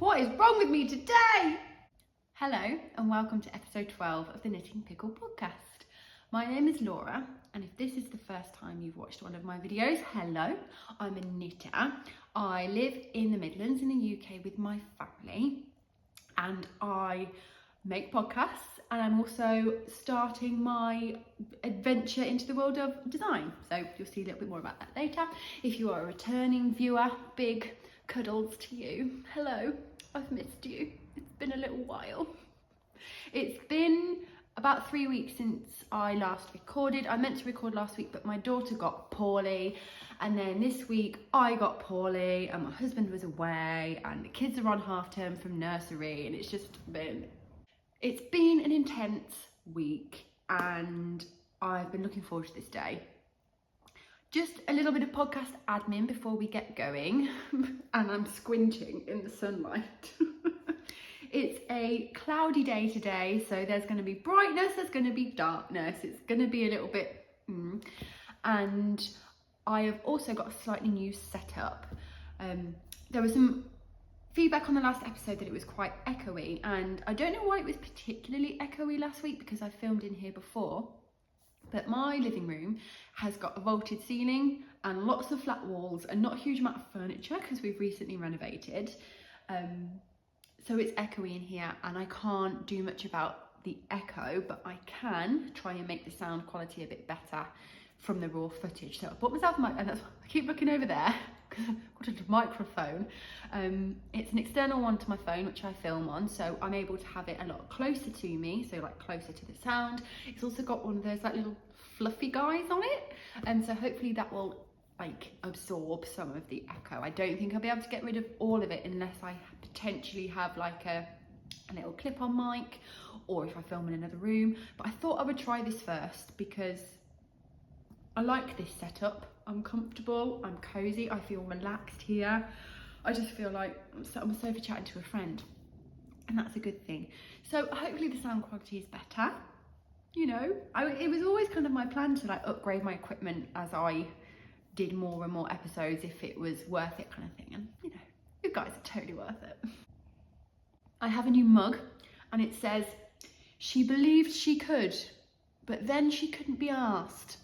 What is wrong with me today? Hello and welcome to episode 12 of the Knitting Pickle Podcast. My name is Laura, and if this is the first time you've watched one of my videos, hello, I'm a knitter. I live in the Midlands in the UK with my family, and I make podcasts, and I'm also starting my adventure into the world of design. So you'll see a little bit more about that later. If you are a returning viewer, big cuddles to you. Hello, I've missed you. It's been a little while. It's been about 3 weeks since I last recorded. I meant to record last week, but my daughter got poorly. And then this week I got poorly and my husband was away and the kids are on half term from nursery, and it's been an intense week, and I've been looking forward to this day. Just a little bit of podcast admin before we get going, and I'm squinting in the sunlight. It's a cloudy day today, so there's going to be brightness, there's going to be darkness, it's going to be a little bit and I have also got a slightly new setup. There was some feedback on the last episode that it was quite echoey, and I don't know why it was particularly echoey last week because I filmed in here before. But my living room has got a vaulted ceiling and lots of flat walls and not a huge amount of furniture because we've recently renovated. So it's echoey in here, and I can't do much about the echo, but I can try and make the sound quality a bit better from the raw footage. So I bought myself a mic, and I keep looking over there because I've got a microphone. It's an external one to my phone, which I film on, so I'm able to have it a lot closer to me, so like closer to the sound. It's also got one of those like little fluffy guys on it, and so hopefully that will like absorb some of the echo. I don't think I'll be able to get rid of all of it unless I potentially have like a little clip-on mic, or if I film in another room. But I thought I would try this first because I like this setup. I'm comfortable, I'm cozy, I feel relaxed here. I just feel like I'm sat on the sofa chatting to a friend, and that's a good thing. So hopefully the sound quality is better. You know, it was always kind of my plan to like upgrade my equipment as I did more and more episodes, if it was worth it kind of thing. And you know, you guys are totally worth it. I have a new mug, and it says, "She believed she could, but then she couldn't be asked."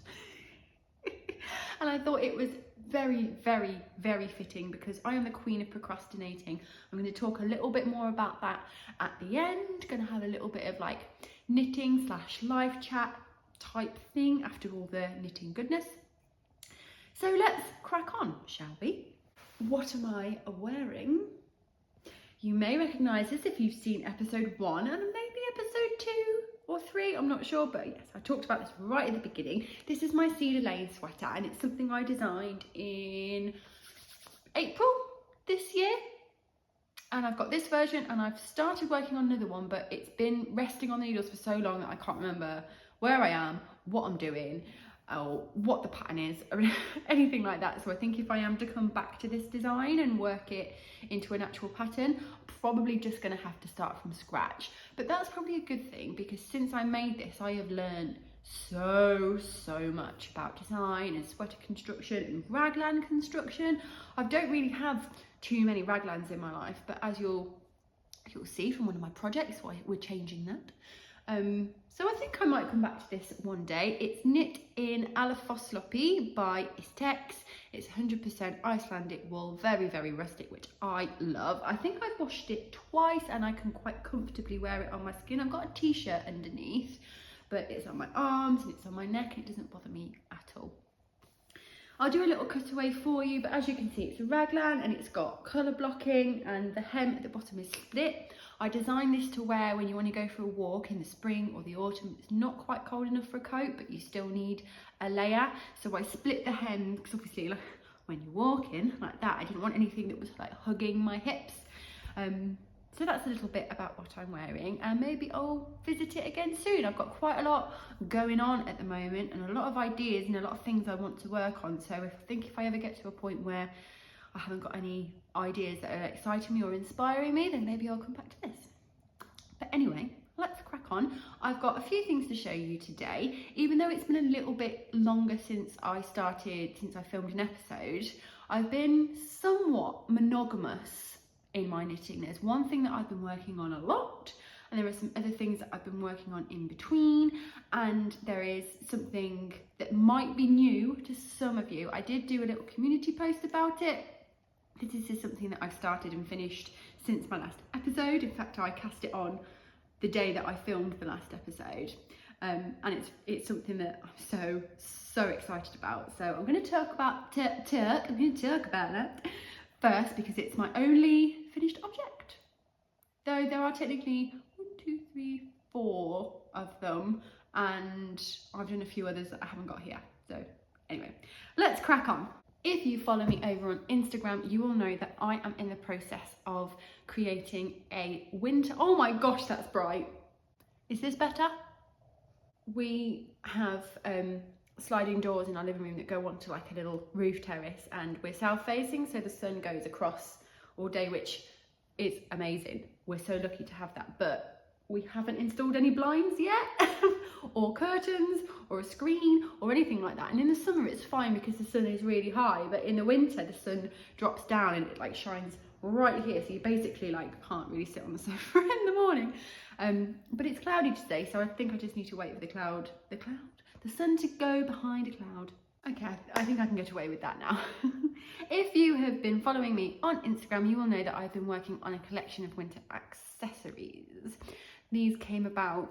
And I thought it was very, very, very fitting because I am the queen of procrastinating. I'm going to talk a little bit more about that at the end. Going to have a little bit of like knitting / live chat type thing after all the knitting goodness. So let's crack on, shall we? What am I wearing? You may recognise this if you've seen episode 1 and maybe episode 2 or 3, I'm not sure, but yes, I talked about this right at the beginning. This is my Cedar Lane sweater, and it's something I designed in April this year. And I've got this version, and I've started working on another one, but it's been resting on the needles for so long that I can't remember where I am, what I'm doing, or what the pattern is, or anything like that. So I think if I am to come back to this design and work it into an actual pattern, I'm probably just going to have to start from scratch. But that's probably a good thing, because since I made this, I have learned so much about design and sweater construction and raglan construction. I don't really have too many raglans in my life, but as you'll see from one of my projects, we're changing that. So I think I might come back to this one day. It's knit in Álafosslopi by Istex. It's 100% Icelandic wool, very, very rustic, which I love. I think I've washed it twice and I can quite comfortably wear it on my skin. I've got a t-shirt underneath, but it's on my arms and it's on my neck, and it doesn't bother me at all. I'll do a little cutaway for you, but as you can see, it's a raglan and it's got colour blocking, and the hem at the bottom is split. I designed this to wear when you want to go for a walk in the spring or the autumn. It's not quite cold enough for a coat, but you still need a layer. So I split the hem because obviously, like when you're walking like that, I didn't want anything that was like hugging my hips. So that's a little bit about what I'm wearing, and maybe I'll visit it again soon. I've got quite a lot going on at the moment and a lot of ideas and a lot of things I want to work on. So I think if I ever get to a point where I haven't got any ideas that are exciting me or inspiring me, then maybe I'll come back to this. But anyway, let's crack on. I've got a few things to show you today. Even though it's been a little bit longer since I filmed an episode, I've been somewhat monogamous in my knitting. There's one thing that I've been working on a lot, and there are some other things that I've been working on in between, and there is something that might be new to some of you. I did do a little community post about it. This is something that I've started and finished since my last episode. In fact, I cast it on the day that I filmed the last episode, and it's something that I'm so excited about. So I'm going to talk about that first because it's my only finished object. Though there are technically 1, 2, 3, 4 of them, and I've done a few others that I haven't got here. So anyway, let's crack on. If you follow me over on Instagram, you will know that I am in the process of creating a winter... Oh my gosh, that's bright. Is this better? We have sliding doors in our living room that go onto like a little roof terrace, and we're south facing, so the sun goes across all day, which is amazing. We're so lucky to have that, but we haven't installed any blinds yet or curtains or a screen or anything like that. And in the summer it's fine because the sun is really high, but in the winter the sun drops down and it like shines right here, so you basically like can't really sit on the sofa in the morning. But it's cloudy today, so I think I just need to wait for the sun to go behind a cloud. Okay, I think I can get away with that now. If you have been following me on Instagram, you will know that I've been working on a collection of winter accessories. These came about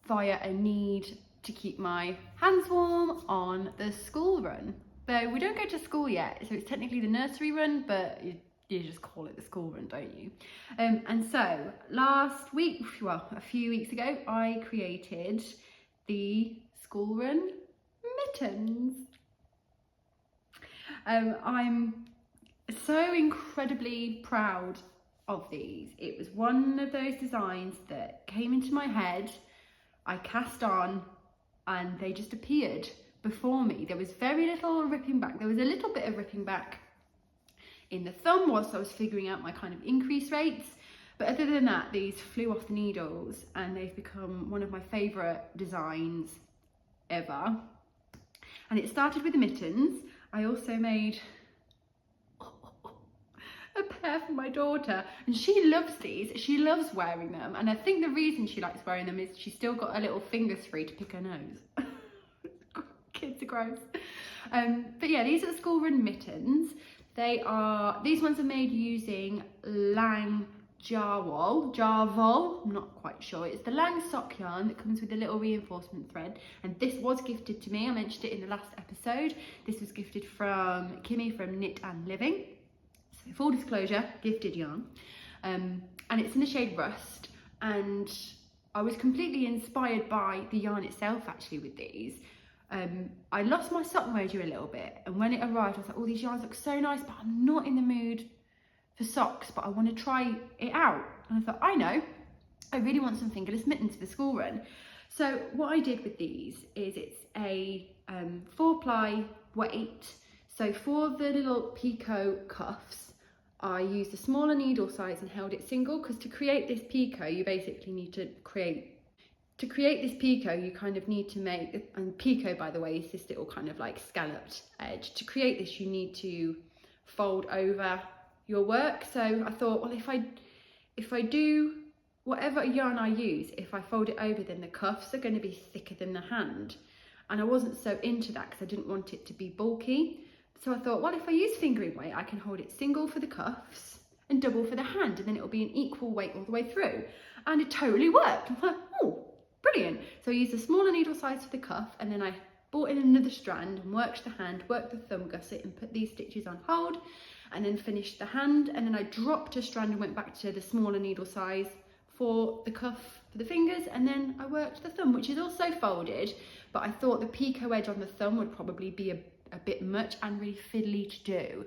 via a need to keep my hands warm on the school run. Though we don't go to school yet, so it's technically the nursery run, but you just call it the school run, don't you? And so last week, well, a few weeks ago, I created the school run mittens. I'm so incredibly proud of these. It was one of those designs that came into my head, I cast on, and they just appeared before me. There was very little ripping back. There was a little bit of ripping back in the thumb whilst I was figuring out my kind of increase rates, but other than that, these flew off the needles, and they've become one of my favourite designs ever. And it started with the mittens. I also made a pair for my daughter, and she loves these. She loves wearing them, and I think the reason she likes wearing them is she's still got a little finger free to pick her nose. Kids are gross. But yeah, these are the school run mittens. These ones are made using Lang Jarvol, I'm not quite sure. It's the Lang sock yarn that comes with a little reinforcement thread, and this was gifted to me. I mentioned it in the last episode. This was gifted from Kimmy from Knit and Living. So full disclosure, gifted yarn. And it's in the shade Rust, and I was completely inspired by the yarn itself actually with these. I lost my sock mojo a little bit, and when it arrived I was like, oh, these yarns look so nice, but I'm not in the mood for socks, but I want to try it out. And I thought, I know, I really want some fingerless mittens for the school run. So what I did with these is it's a 4-ply weight. So for the little picot cuffs, I used a smaller needle size and held it single, because to create this picot, you basically need to create this picot, you kind of need to make, and picot, by the way, is this little kind of like scalloped edge. To create this, you need to fold over your work. So I thought, well, if I do whatever yarn I use, if I fold it over, then the cuffs are going to be thicker than the hand, and I wasn't so into that because I didn't want it to be bulky. So I thought, well, if I use fingering weight, I can hold it single for the cuffs and double for the hand, and then it'll be an equal weight all the way through. And it totally worked. I thought, oh, brilliant. So I used a smaller needle size for the cuff, and then I brought in another strand and worked the hand, worked the thumb gusset, and put these stitches on hold, and then finished the hand. And then I dropped a strand and went back to the smaller needle size for the cuff for the fingers, and then I worked the thumb, which is also folded, but I thought the picot edge on the thumb would probably be a bit much and really fiddly to do.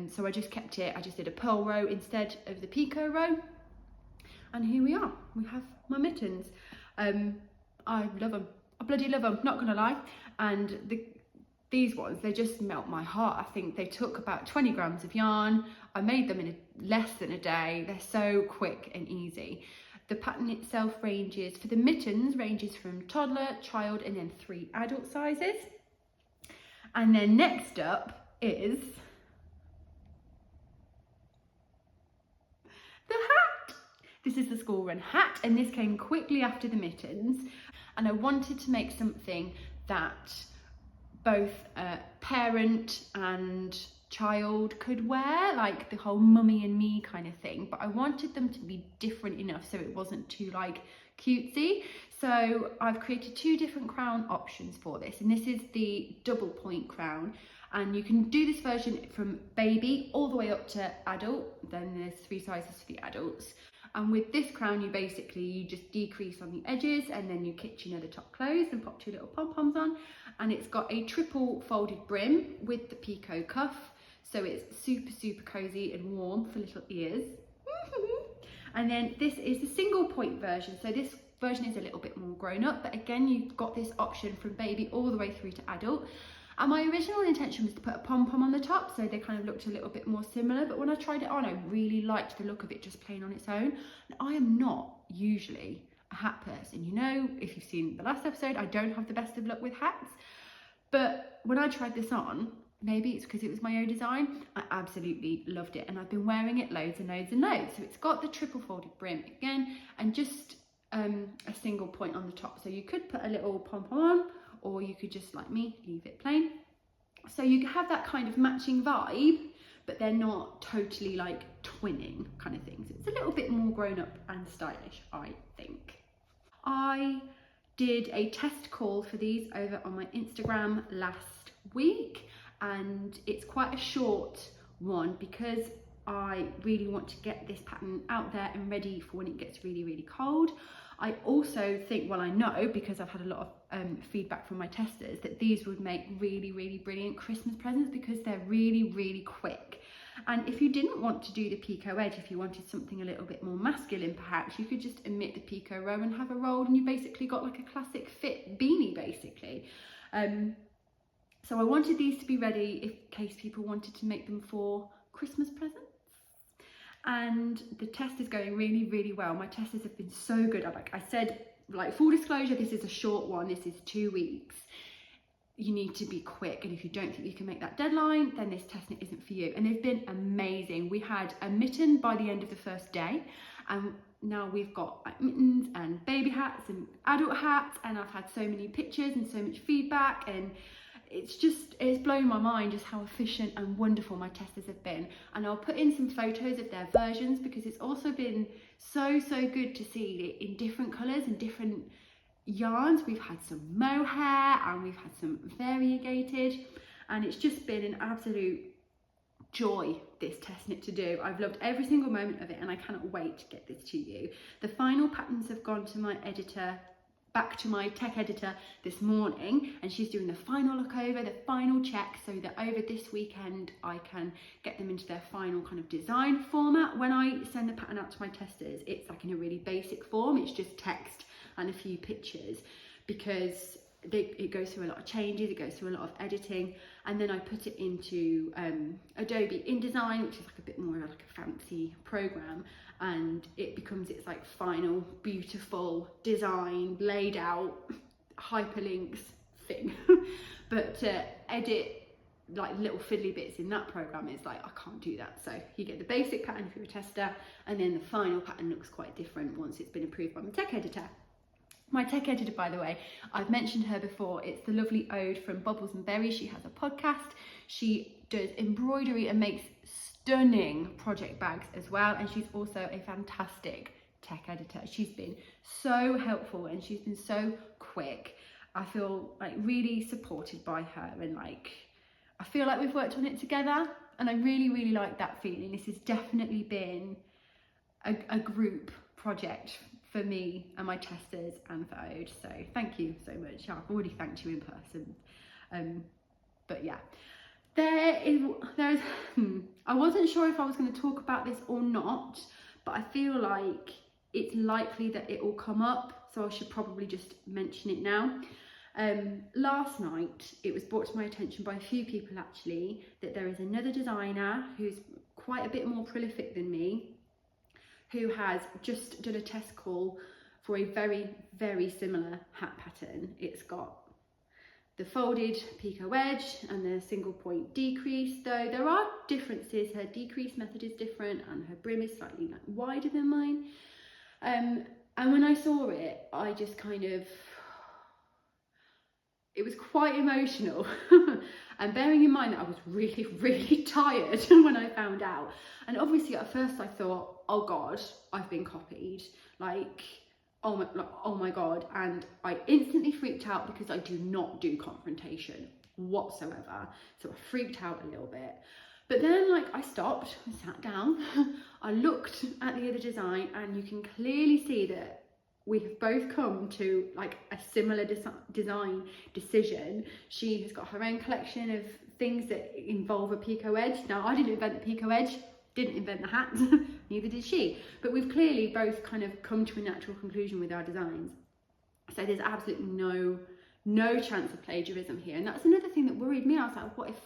So I just kept it, I just did a purl row instead of the picot row, and here we are, we have my mittens. I love them, I bloody love them, not gonna lie. And these ones, they just melt my heart. I think they took about 20 grams of yarn. I made them in less than a day. They're so quick and easy. The pattern itself ranges, for the mittens, ranges from toddler, child, and then 3 adult sizes. And then next up is This is the school run hat, and this came quickly after the mittens, and I wanted to make something that both parent and child could wear, like the whole mummy and me kind of thing, but I wanted them to be different enough so it wasn't too like cutesy. So I've created 2 different crown options for this, and this is the double point crown, and you can do this version from baby all the way up to adult. Then there's 3 sizes for the adults, and with this crown you just decrease on the edges, and then you kitchen the top closed and pop 2 little pom-poms on, and it's got a triple folded brim with the picot cuff, so it's super cozy and warm for little ears. And then this is the single point version, so this version is a little bit more grown up, but again you've got this option from baby all the way through to adult. And my original intention was to put a pom-pom on the top, so they kind of looked a little bit more similar, but when I tried it on, I really liked the look of it just plain on its own. And I am not usually a hat person, you know, if you've seen the last episode, I don't have the best of luck with hats, but when I tried this on, maybe it's because it was my own design, I absolutely loved it, and I've been wearing it loads and loads and loads. So it's got the triple folded brim again, and just a single point on the top, so you could put a little pom-pom on, or you could just, like me, leave it plain. So you have that kind of matching vibe, but they're not totally like twinning kind of things. It's a little bit more grown up and stylish, I think. I did a test call for these over on my Instagram last week, and it's quite a short one because I really want to get this pattern out there and ready for when it gets really cold. I also think, well, I know because I've had a lot of feedback from my testers, that these would make really brilliant Christmas presents because they're really quick. And if you didn't want to do the picot edge, if you wanted something a little bit more masculine perhaps, you could just omit the picot row and have a roll, and you basically got like a classic fit beanie basically. So I wanted these to be ready in case people wanted to make them for Christmas presents. And the test is going really well. My testers have been so good. Like I said, like full disclosure, this is a short one. This is 2 weeks. You need to be quick, and if you don't think you can make that deadline, then this test knit isn't for you. And they've been amazing. We had a mitten by the end of the first day, and now we've got like mittens and baby hats and adult hats, and I've had so many pictures and so much feedback, and it's blown my mind just how efficient and wonderful my testers have been. And I'll put in some photos of their versions because it's also been so good to see it in different colours and different yarns. We've had some mohair and we've had some variegated, and it's just been an absolute joy, this test knit to do. I've loved every single moment of it, and I cannot wait to get this to you. The final patterns have gone to my editor, back to my tech editor this morning, and she's doing the final look over, the final check, so that over this weekend I can get them into their final kind of design format. When I send the pattern out to my testers, it's like in a really basic form. It's just text and a few pictures, because it goes through a lot of changes, it goes through a lot of editing, and then I put it into Adobe InDesign, which is like a bit more like a fancy program, and it becomes its like final beautiful design laid out hyperlinks thing. But to edit like little fiddly bits in that program is like, I can't do that. So you get the basic pattern if you're a tester, and then the final pattern looks quite different once it's been approved by my tech editor. My tech editor, by the way, I've mentioned her before. It's the lovely Ode from Bubbles and Berries. She has a podcast. She does embroidery and makes stunning project bags as well. And she's also a fantastic tech editor. She's been so helpful and she's been so quick. I feel like really supported by her, and like I feel like we've worked on it together, and I really like that feeling. This has definitely been a group project for me and my testers and for Ode, so thank you so much. I've already thanked you in person, but yeah, there's I wasn't sure if I was going to talk about this or not, but I feel like it's likely that it will come up, so I should probably just mention it now. Last night it was brought to my attention by a few people actually that there is another designer who's quite a bit more prolific than me, who has just done a test call for a very similar hat pattern. It's got the folded picot wedge and the single point decrease, though there are differences. Her decrease method is different and her brim is slightly like wider than mine. And when I saw it, I just kind of, it was quite emotional. And bearing in mind that I was really, really tired when I found out. And obviously at first I thought, oh God, I've been copied. Like, oh my God. And I instantly freaked out because I do not do confrontation whatsoever. So I freaked out a little bit. But then like I stopped and sat down. I looked at the other design and you can clearly see that we have both come to like a similar design decision. She has got her own collection of things that involve a picot edge. Now, I didn't invent the picot edge, didn't invent the hat, neither did she. But we've clearly both kind of come to a natural conclusion with our designs. So there's absolutely no chance of plagiarism here. And that's another thing that worried me. I was like, what if,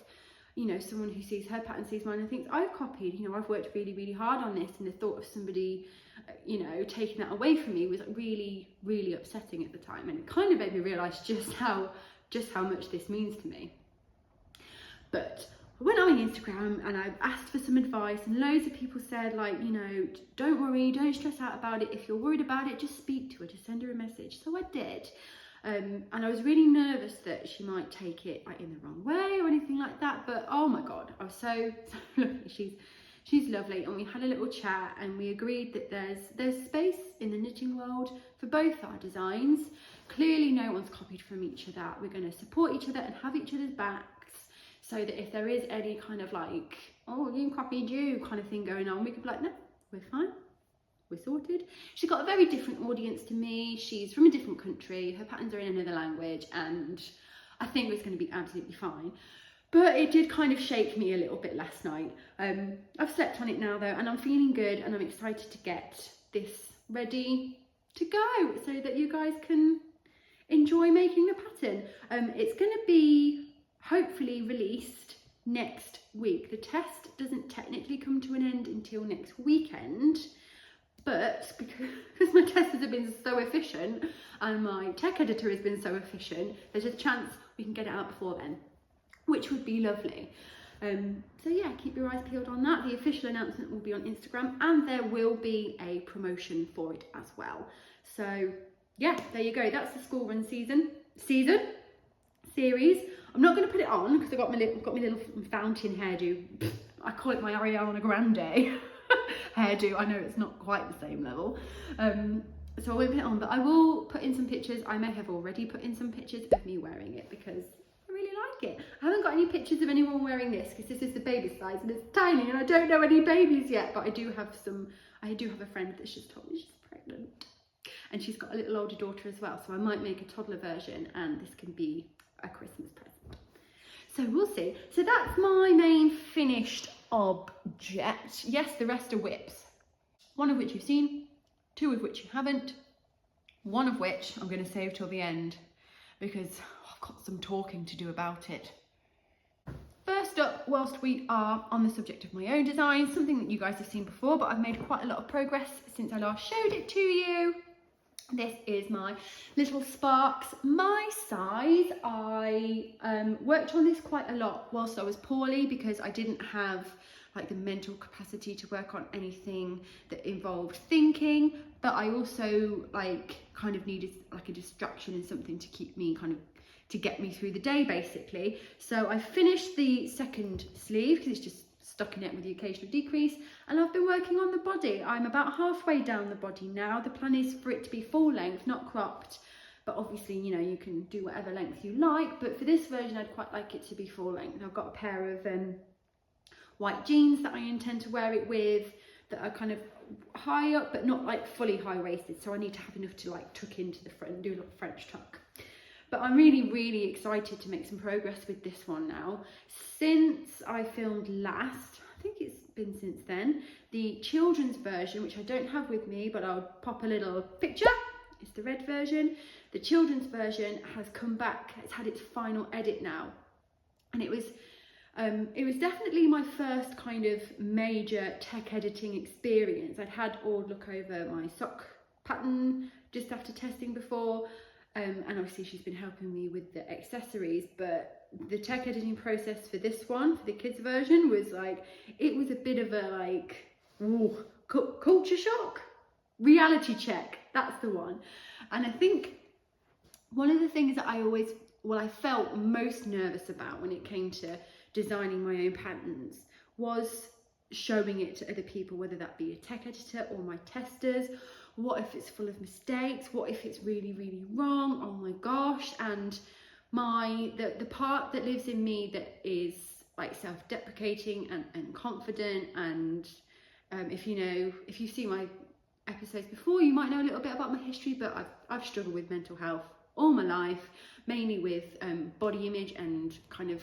you know, someone who sees her pattern sees mine and thinks I've copied, you know, I've worked really, really hard on this, and the thought of somebody, you know, taking that away from me was really, really upsetting at the time. And it kind of made me realise just how much this means to me. But I went on Instagram and I asked for some advice, and loads of people said, like, you know, don't worry, don't stress out about it. If you're worried about it, just speak to her, just send her a message. So I did. And I was really nervous that she might take it like in the wrong way or anything like that. But oh my God, I was so lucky. She's lovely, and we had a little chat and we agreed that there's space in the knitting world for both our designs. Clearly no one's copied from each other. We're going to support each other and have each other's backs, so that if there is any kind of like, oh, you copied you kind of thing going on, we could be like, no, we're fine. We're sorted. She's got a very different audience to me. She's from a different country. Her patterns are in another language, and I think it's going to be absolutely fine. But it did kind of shake me a little bit last night. I've slept on it now though, and I'm feeling good, and I'm excited to get this ready to go so that you guys can enjoy making the pattern. It's going to be hopefully released next week. The test doesn't technically come to an end until next weekend. But because my testers have been so efficient and my tech editor has been so efficient, there's a chance we can get it out before then, which would be lovely. So yeah, keep your eyes peeled on that. The official announcement will be on Instagram, and there will be a promotion for it as well. So yeah, there you go. That's the school run series. I'm not going to put it on because I've got my little fountain hairdo. I call it my Ariana Grande hairdo. I know it's not quite the same level, so I won't put it on, but I will put in some pictures. I may have already put in some pictures of me wearing it because I really like it. I haven't got any pictures of anyone wearing this because this is the baby size and it's tiny, and I don't know any babies yet, but I do have a friend that's just told me she's pregnant, and she's got a little older daughter as well, so I might make a toddler version and this can be a Christmas present. So we'll see. So that's my main finished object. Yes, the rest are whips. One of which you've seen, two of which you haven't, one of which I'm going to save till the end because I've got some talking to do about it. First up, whilst we are on the subject of my own design, something that you guys have seen before, but I've made quite a lot of progress since I last showed it to you. This is my little Sparks, my size. I worked on this quite a lot whilst I was poorly because I didn't have like the mental capacity to work on anything that involved thinking, but I also like kind of needed like a distraction and something to keep me to get me through the day basically. So I finished the second sleeve because it's just stuck in it with the occasional decrease, and I've been working on the body. I'm about halfway down the body now. The plan is for it to be full length, not cropped, but obviously, you know, you can do whatever length you like, but for this version I'd quite like it to be full length. I've got a pair of white jeans that I intend to wear it with that are kind of high up but not like fully high-waisted, so I need to have enough to like tuck into the front, do a little French tuck. But I'm really, really excited to make some progress with this one now. Since I filmed last, I think it's been since then, the children's version, which I don't have with me, but I'll pop a little picture. It's the red version. The children's version has come back. It's had its final edit now. And it was definitely my first kind of major tech editing experience. I'd had Ord look over my sock pattern just after testing before. And obviously she's been helping me with the accessories, but the tech editing process for this one, for the kids version, was like, it was a bit of a like, ooh, culture shock. reality check, that's the one. And I think one of the things that I felt most nervous about when it came to designing my own patterns was showing it to other people, whether that be a tech editor or my testers. What if it's full of mistakes? What if it's really, really wrong? Oh my gosh. And the part that lives in me that is like self-deprecating and confident, and if you've seen my episodes before, you might know a little bit about my history, but I've struggled with mental health all my life, mainly with body image and kind of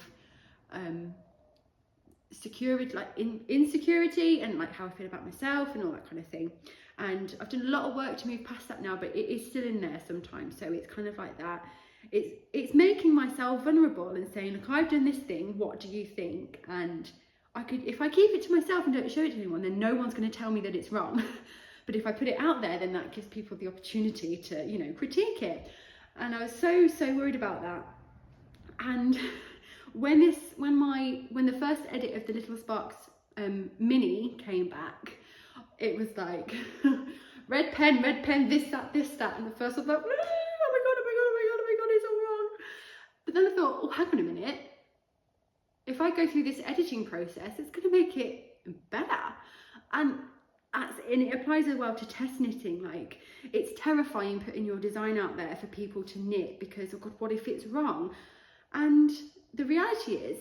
security, like insecurity, and like how I feel about myself and all that kind of thing. And I've done a lot of work to move past that now, but it is still in there sometimes. So it's kind of like that. It's making myself vulnerable and saying, look, I've done this thing, what do you think? And if I keep it to myself and don't show it to anyone, then no one's going to tell me that it's wrong. But if I put it out there, then that gives people the opportunity to, critique it. And I was so worried about that. And when the first edit of the Little Sparks mini came back, it was like red pen, this, that, and the first one was like, oh my god, it's all wrong. But then I thought, oh, hang on a minute. If I go through this editing process, it's going to make it better. And it applies as well to test knitting. Like, it's terrifying putting your design out there for people to knit because, oh god, what if it's wrong? And the reality is,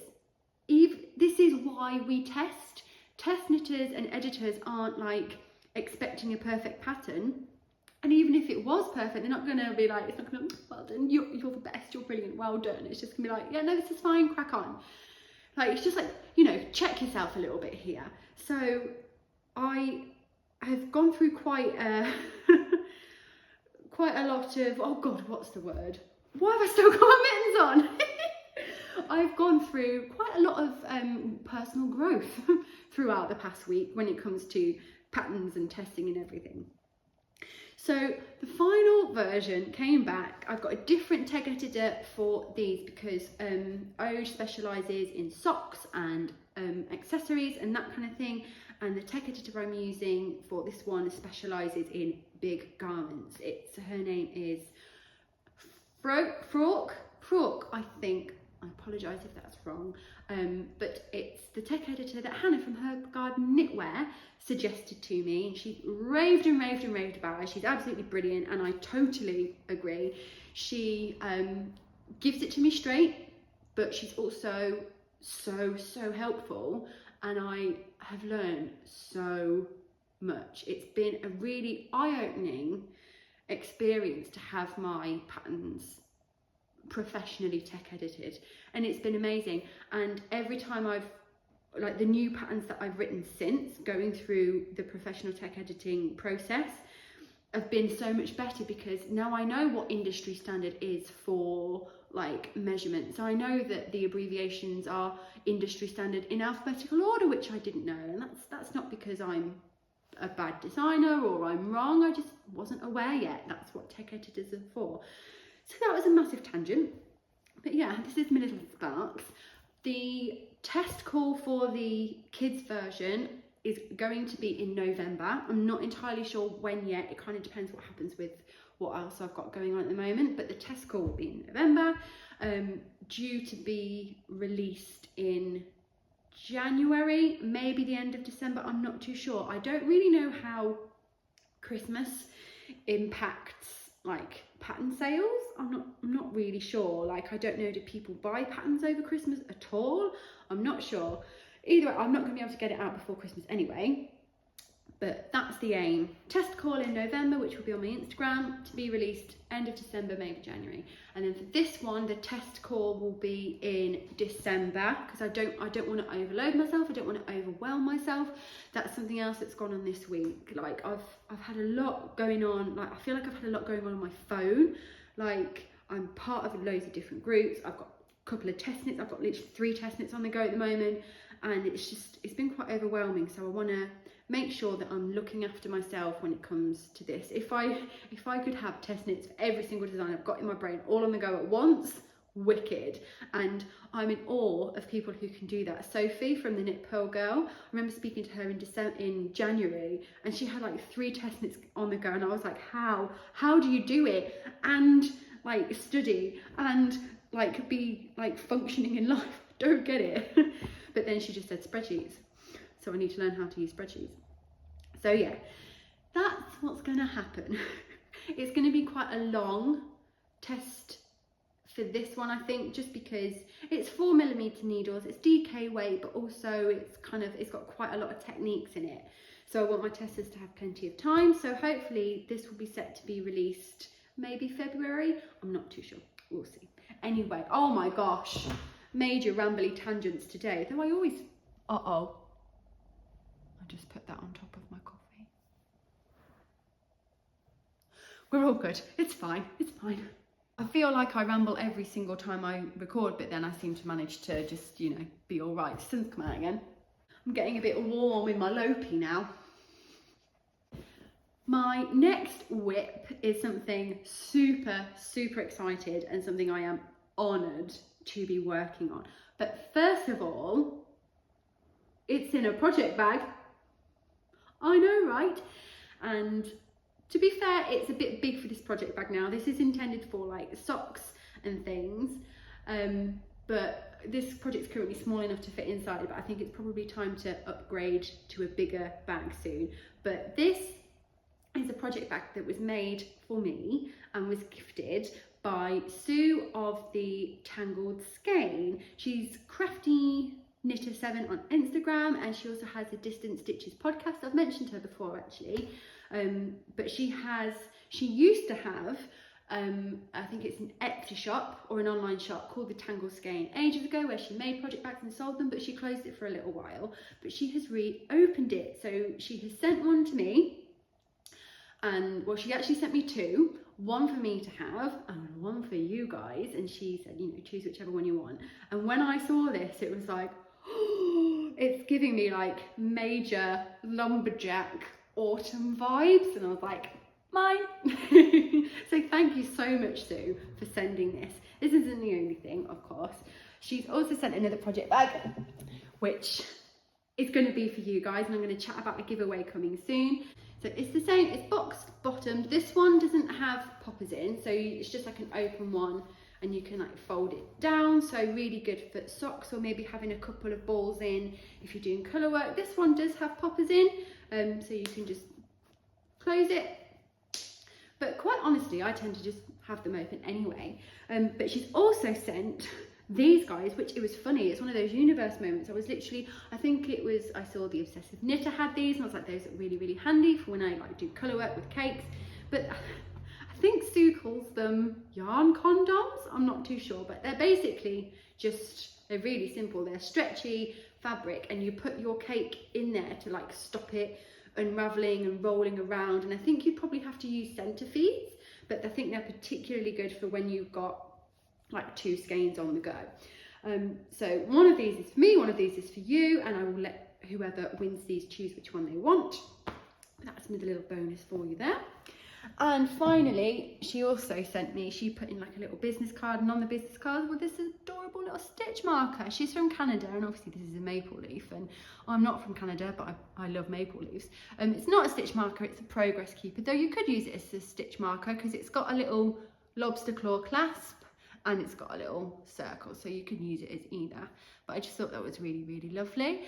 this is why we test. Test knitters and editors aren't like expecting a perfect pattern. And even if it was perfect, they're not going to be like, it's not going to, well done, you're the best, you're brilliant, well done. It's just going to be like, yeah, no, this is fine, crack on. Like, it's just like, check yourself a little bit here. So I have gone through quite a lot of, oh god, what's the word? Why have I still got my mittens on? I've gone through quite a lot of personal growth throughout the past week when it comes to patterns and testing and everything. So the final version came back. I've got a different tech editor for these because Ode specialises in socks and accessories and that kind of thing. And the tech editor I'm using for this one specialises in big garments. Her name is Frauke, I think. I apologise if that's wrong, but it's the tech editor that Hannah from Her Garden Knitwear suggested to me, and she raved about her. She's absolutely brilliant, and I totally agree. She gives it to me straight, but she's also so helpful, and I have learned so much. It's been a really eye-opening experience to have my patterns professionally tech edited, and it's been amazing. And every time the new patterns that I've written since going through the professional tech editing process have been so much better, because now I know what industry standard is for like measurements. I know that the abbreviations are industry standard in alphabetical order, which I didn't know, and that's not because I'm a bad designer or I'm wrong. I just wasn't aware yet. That's what tech editors are for. So that was a massive tangent, but yeah, this is my Little Sparks. The test call for the kids version is going to be in November. I'm not entirely sure when yet. It kind of depends what happens with what else I've got going on at the moment, but the test call will be in November, due to be released in January, maybe the end of December. I'm not too sure. I don't really know how Christmas impacts like pattern sales. I'm not really sure. Like, I don't know, do people buy patterns over Christmas at all? I'm not sure. Either way, I'm not going to be able to get it out before Christmas anyway, but that's the aim. Test call in November, which will be on my Instagram, to be released end of December, maybe January. And then for this one, the test call will be in December, because I don't want to overload myself. I don't want to overwhelm myself. That's something else that's gone on this week. Like, I've had a lot going on. Like, I feel like I've had a lot going on my phone. Like, I'm part of loads of different groups. I've got a couple of test knits. I've got literally 3 test knits on the go at the moment, and it's been quite overwhelming. So I want to make sure that I'm looking after myself when it comes to this. If I could have test knits for every single design I've got in my brain all on the go at once, wicked, and I'm in awe of people who can do that. Sophie from the Knit Pearl Girl, I remember speaking to her in January, and she had like 3 test knits on the go, and I was like, how do you do it and like study and like be like functioning in life? Don't get it. But then she just said spreadsheets, so I need to learn how to use spreadsheets. So yeah, that's what's going to happen. It's going to be quite a long test for this one, I think, just because it's 4mm needles, it's DK weight, but also it's got quite a lot of techniques in it. So I want my testers to have plenty of time. So hopefully this will be set to be released maybe February. I'm not too sure. We'll see. Anyway, oh my gosh, major rambly tangents today. Though I always, I just put that on top of my coffee. We're all good. It's fine. It's fine. I feel like I ramble every single time I record, but then I seem to manage to just, you know, be all right. The sun's come out again. I'm getting a bit warm in my Lopi now. My next whip is something super, super excited and something I am honoured to be working on. But first of all, it's in a project bag. I know, right? And to be fair, it's a bit big for this project bag now. This is intended for like socks and things, but this project's currently small enough to fit inside, but I think it's probably time to upgrade to a bigger bag soon. But this is a project bag that was made for me and was gifted by Sue of the Tangled Skein. She's Crafty Knitter 7 on Instagram, and she also has a Distant Stitches podcast. I've mentioned her before actually. But she used to have, I think it's an Etsy shop or an online shop called the Tangled Skein ages ago, where she made project bags and sold them, but she closed it for a little while. But she has reopened it. So she has sent one to me, and well, she actually sent me 2, one for me to have and one for you guys. And she said, you know, choose whichever one you want. And when I saw this, it was like, oh, it's giving me like major lumberjack autumn vibes, and I was like, mine. So thank you so much, Sue, for sending this. This isn't the only thing, of course. She's also sent another project bag, which is going to be for you guys, and I'm going to chat about a giveaway coming soon. So it's the same, it's boxed bottomed. This one doesn't have poppers in, so it's just like an open one, and you can like fold it down. So really good for socks, or maybe having a couple of balls in if you're doing colour work. This one does have poppers in, so you can just close it. But quite honestly, I tend to just have them open anyway. But she's also sent these guys, which it was funny. It's one of those universe moments. I saw the Obsessive Knitter had these, and I was like, those are really, really handy for when I like do colour work with cakes. But I think Sue calls them yarn condoms. I'm not too sure, but they're basically they're really simple. They're stretchy fabric, and you put your cake in there to like stop it unraveling and rolling around. And I think you'd probably have to use centre feeds, but I think they're particularly good for when you've got like 2 skeins on the go. So one of these is for me, one of these is for you, and I will let whoever wins these choose which one they want. That's another little bonus for you there. And finally, she also sent me, she put in like a little business card, and on the business card with this adorable little stitch marker. She's from Canada, and obviously this is a maple leaf, and I'm not from Canada, but I love maple leaves. It's not a stitch marker, it's a progress keeper, though you could use it as a stitch marker because it's got a little lobster claw clasp and it's got a little circle, so you can use it as either. But I just thought that was really, really lovely.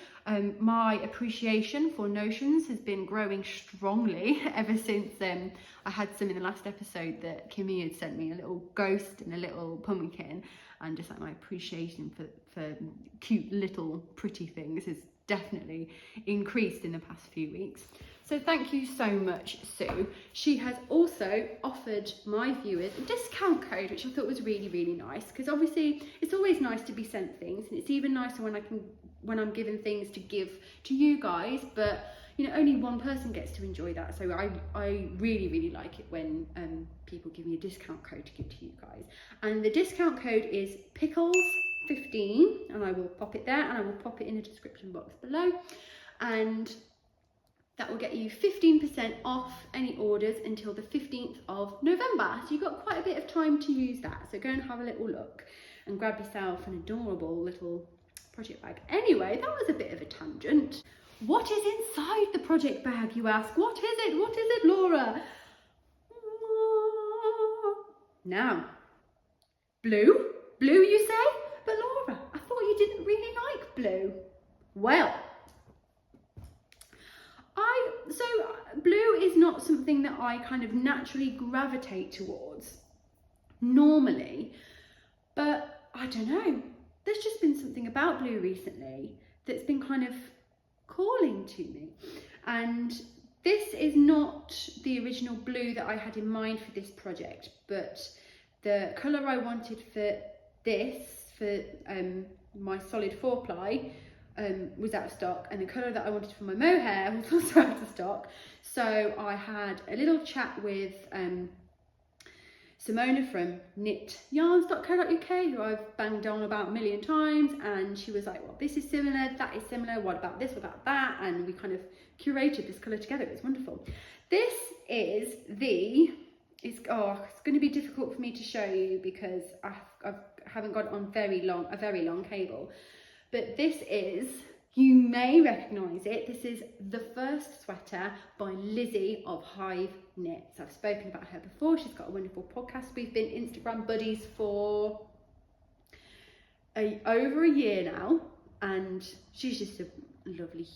My appreciation for notions has been growing strongly ever since I had some in the last episode that Kimmy had sent me, a little ghost and a little pumpkin, and just like my appreciation for cute little pretty things has definitely increased in the past few weeks. So thank you so much, Sue. She has also offered my viewers a discount code, which I thought was really, really nice, because obviously it's always nice to be sent things, and it's even nicer when I'm given things to give to you guys, but you know, only one person gets to enjoy that. So I really, really like it when people give me a discount code to give to you guys. And the discount code is pickles15, and I will pop it there, and I will pop it in the description box below. And that will get you 15% off any orders until the 15th of November. So you've got quite a bit of time to use that. So go and have a little look. and grab yourself an adorable little project bag. Anyway, that was a bit of a tangent. What is inside the project bag, you ask? What is it? What is it, Laura? Now, blue? Blue, you say? But Laura, I thought you didn't really like blue. Well, so blue is not something that I kind of naturally gravitate towards normally, but I don't know. There's just been something about blue recently that's been kind of calling to me. And this is not the original blue that I had in mind for this project, but the colour I wanted for this, for my solid 4-ply, was out of stock, and the colour that I wanted for my mohair was also out of stock. So I had a little chat with Simona from knityarns.co.uk, who I've banged on about a million times, and she was like, well, this is similar, that is similar, what about this, what about that? And we kind of curated this colour together. It was wonderful. This is it's going to be difficult for me to show you because I haven't got it on a very long cable, but this is, you may recognise it, this is the first sweater by Lizzie of Hive Knits. I've spoken about her before. She's got a wonderful podcast. We've been Instagram buddies for over a year now, and she's just a lovely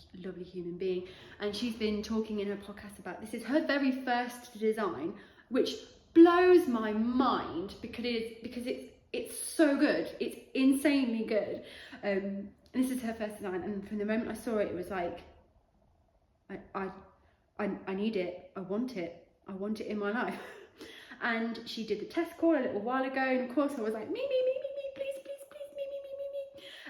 human being, and she's been talking in her podcast about, this is her very first design, which blows my mind because it's so good. It's insanely good. And this is her first design, and from the moment I saw it, it was like, I need it, I want it in my life. And she did the test call a little while ago, and of course I was like, me, please, me.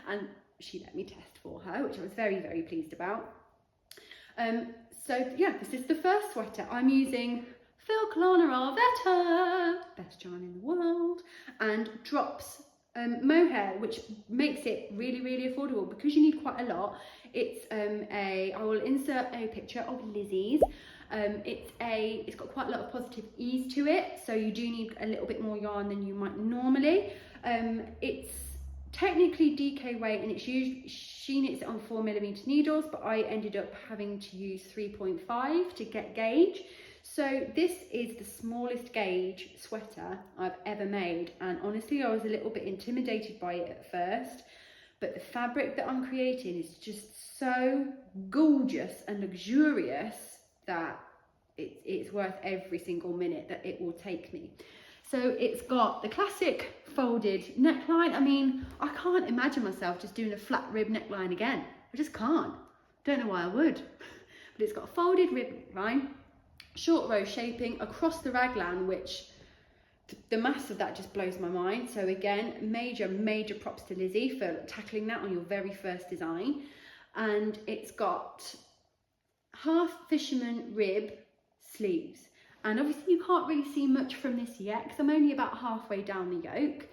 And she let me test for her, which I was very, very pleased about. So yeah, this is the first sweater. I'm using Silk Lana Arvetta, best yarn in the world, and Drops mohair, which makes it really, really affordable because you need quite a lot. It's I will insert a picture of Lizzie's. It's got quite a lot of positive ease to it, so you do need a little bit more yarn than you might normally. It's technically DK weight, and it's used, she knits it on 4mm needles, but I ended up having to use 3.5 to get gauge. So this is the smallest gauge sweater I've ever made, and honestly I was a little bit intimidated by it at first, but the fabric that I'm creating is just so gorgeous and luxurious that it's worth every single minute that it will take me. So it's got the classic folded neckline. I mean, I can't imagine myself just doing a flat rib neckline again. I just can't. Don't know why I would. But it's got a folded rib neckline, short row shaping across the raglan, which the mass of that just blows my mind. So again, major props to Lizzie for tackling that on your very first design. And it's got half fisherman rib sleeves, and obviously you can't really see much from this yet because I'm only about halfway down the yoke,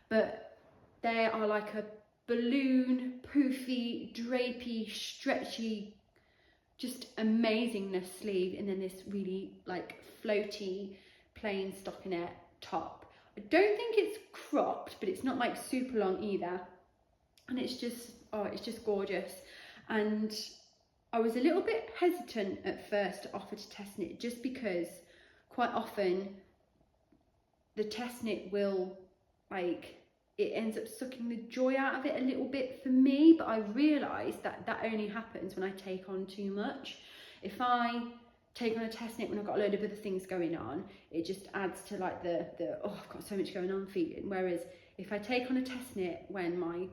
but they are like a balloon, poofy, drapey, stretchy, just amazingness sleeve, and then this really like floaty plain stockinette top. I don't think it's cropped, but it's not like super long either, and it's just gorgeous. And I was a little bit hesitant at first to offer to test knit, just because quite often the test knit will, like, it ends up sucking the joy out of it a little bit for me, but I realised that that only happens when I take on too much. If I take on a test knit when I've got a load of other things going on, it just adds to like the oh, I've got so much going on feeling. Whereas if I take on a test knit when my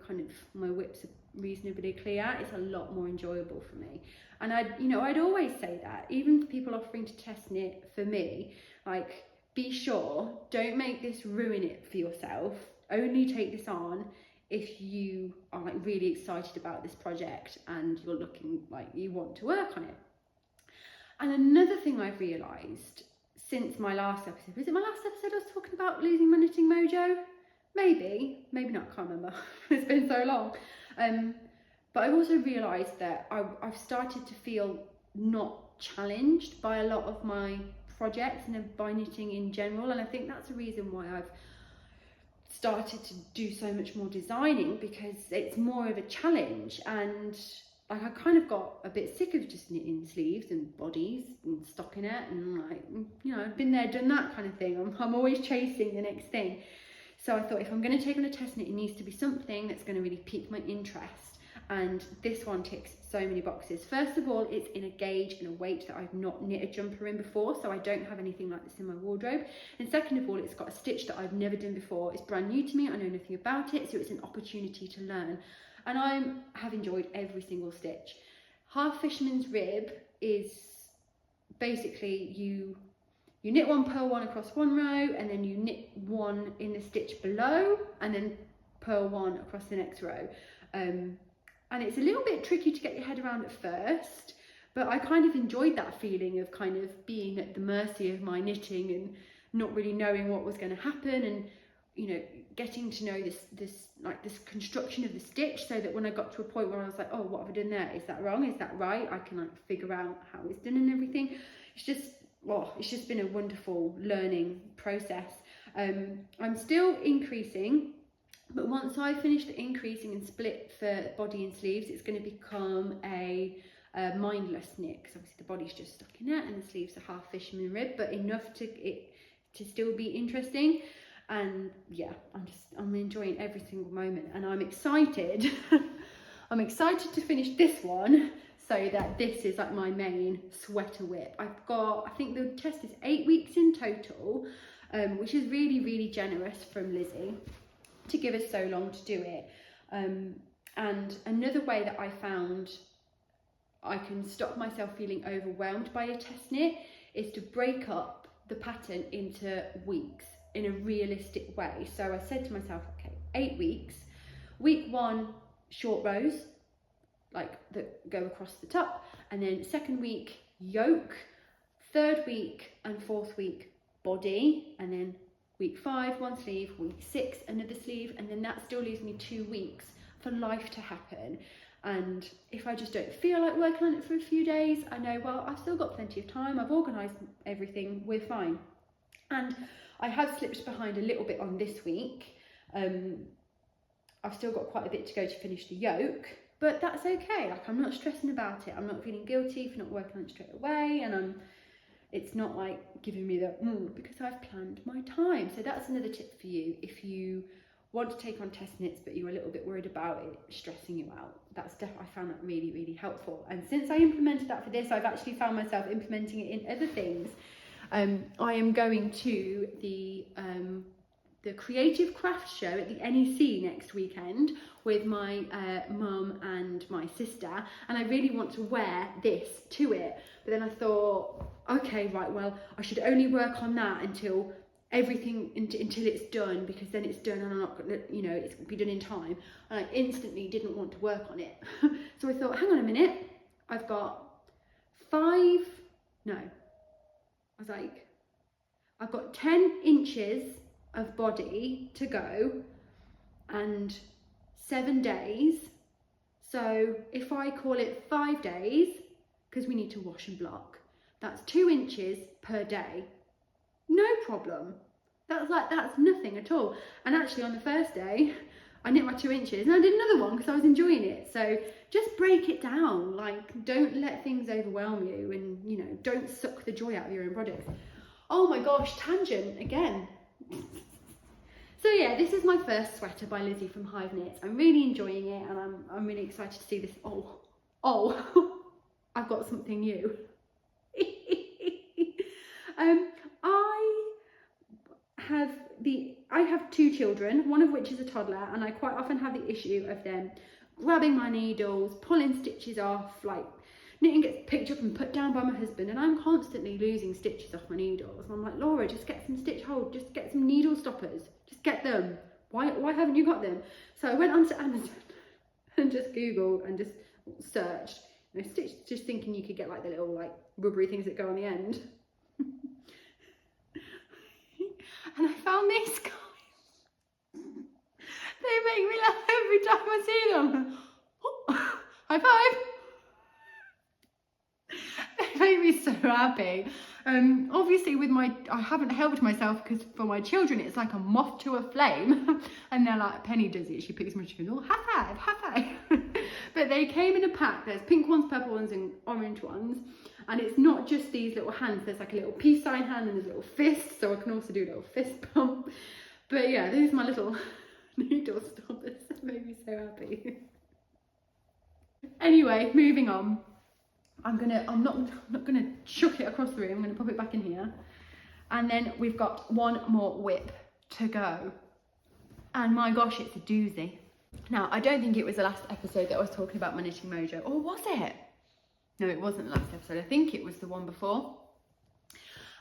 whips are reasonably clear, it's a lot more enjoyable for me. And I'd always say that, even for people offering to test knit for me, like, be sure, don't make this ruin it for yourself. Only take this on if you are like really excited about this project and you're looking like you want to work on it. And another thing I've realised since my last episode, was it my last episode I was talking about losing my knitting mojo? Maybe not, I can't remember. It's been so long. But I've also realised that I've started to feel not challenged by a lot of my projects and by knitting in general, and I think that's a reason why I've started to do so much more designing because it's more of a challenge, and like I kind of got a bit sick of just knitting sleeves and bodies and stockinette and like, you know, I've been there, done that kind of thing. I'm always chasing the next thing. So I thought if I'm going to take on a test knit, it needs to be something that's going to really pique my interest, and this one ticks so many boxes. First of all, it's in a gauge and a weight that I've not knit a jumper in before, so I don't have anything like this in my wardrobe. And second of all, it's got a stitch that I've never done before. It's brand new to me, I know nothing about it, so it's an opportunity to learn. And I have enjoyed every single stitch. Half fisherman's rib is basically you knit one, purl one across one row, and then you knit one in the stitch below, and then purl one across the next row. And it's a little bit tricky to get your head around at first, but I kind of enjoyed that feeling of kind of being at the mercy of my knitting and not really knowing what was going to happen, and you know, getting to know this construction of the stitch, so that when I got to a point where I was like, oh, what have I done there? Is that wrong? Is that right? I can like figure out how it's done and everything. It's just been a wonderful learning process. I'm still increasing, but once I finish the increasing and split for body and sleeves, it's going to become a mindless knit, because obviously the body's just stockinette and the sleeves are half fisherman rib, but enough to still be interesting. And yeah, I'm enjoying every single moment, and I'm excited. I'm excited to finish this one, so that this is like my main sweater whip. I think the test is 8 weeks in total, which is really, really generous from Lizzie to give us so long to do it. And another way that I found I can stop myself feeling overwhelmed by a test knit is to break up the pattern into weeks in a realistic way. So I said to myself, okay, 8 weeks. Week 1, short rows, like that go across the top, and then second week, yoke, third week and fourth week, body, and then week 5, one sleeve, week 6, another sleeve, and then that still leaves me 2 weeks for life to happen. And if I just don't feel like working on it for a few days, I know, well, I've still got plenty of time, I've organised everything, we're fine. And I have slipped behind a little bit on this week. I've still got quite a bit to go to finish the yoke, but that's okay. Like, I'm not stressing about it. I'm not feeling guilty for not working on it straight away, and it's not like giving me the because I've planned my time. So that's another tip for you if you want to take on test knits but you're a little bit worried about it stressing you out. I found that really, really helpful. And since I implemented that for this, I've actually found myself implementing it in other things. I am going to the Creative Craft Show at the NEC next weekend with my mum and my sister, and I really want to wear this to it. But then I thought, okay, right, well, I should only work on that until it's done, because then it's done and I'm not gonna, you know, it's gonna be done in time. And I instantly didn't want to work on it. So I thought, hang on a minute, I've got 10 inches of body to go and 7 days. So if I call it 5 days, because we need to wash and block, that's 2 inches per day. No problem. That's nothing at all. And actually on the first day, I knit my 2 inches and I did another one because I was enjoying it. So just break it down. Like, don't let things overwhelm you, and, you know, don't suck the joy out of your own projects. Oh my gosh, tangent again. So yeah, this is my first sweater by Lizzie from Hive Knits. I'm really enjoying it, and I'm really excited to see this. Oh, I've got something new. I have 2 children, one of which is a toddler, and I quite often have the issue of them grabbing my needles, pulling stitches off, like knitting gets picked up and put down by my husband, and I'm constantly losing stitches off my needles. I'm like, Laura, just get some stitch hold, just get some needle stoppers, just get them. Why haven't you got them? So I went onto Amazon and just Googled and just searched, you know, stitch, just thinking you could get like the little like rubbery things that go on the end. And I found these guys. They make me laugh every time I see them. Oh, high five. They make me so happy. Obviously I haven't helped myself because for my children it's like a moth to a flame and they're like, Penny does it, she picks them and she goes, oh, high five. But they came in a pack. There's pink ones, purple ones and orange ones, and it's not just these little hands, there's like a little peace sign hand and there's a little fist, so I can also do a little fist bump. But yeah, this is my little needle stoppers. That made me so happy. Anyway, moving on. I'm not gonna chuck it across the room. I'm gonna pop it back in here, and then we've got one more whip to go. And my gosh, it's a doozy. Now, I don't think it was the last episode that I was talking about my knitting mojo, or was it? No, it wasn't the last episode. I think it was the one before.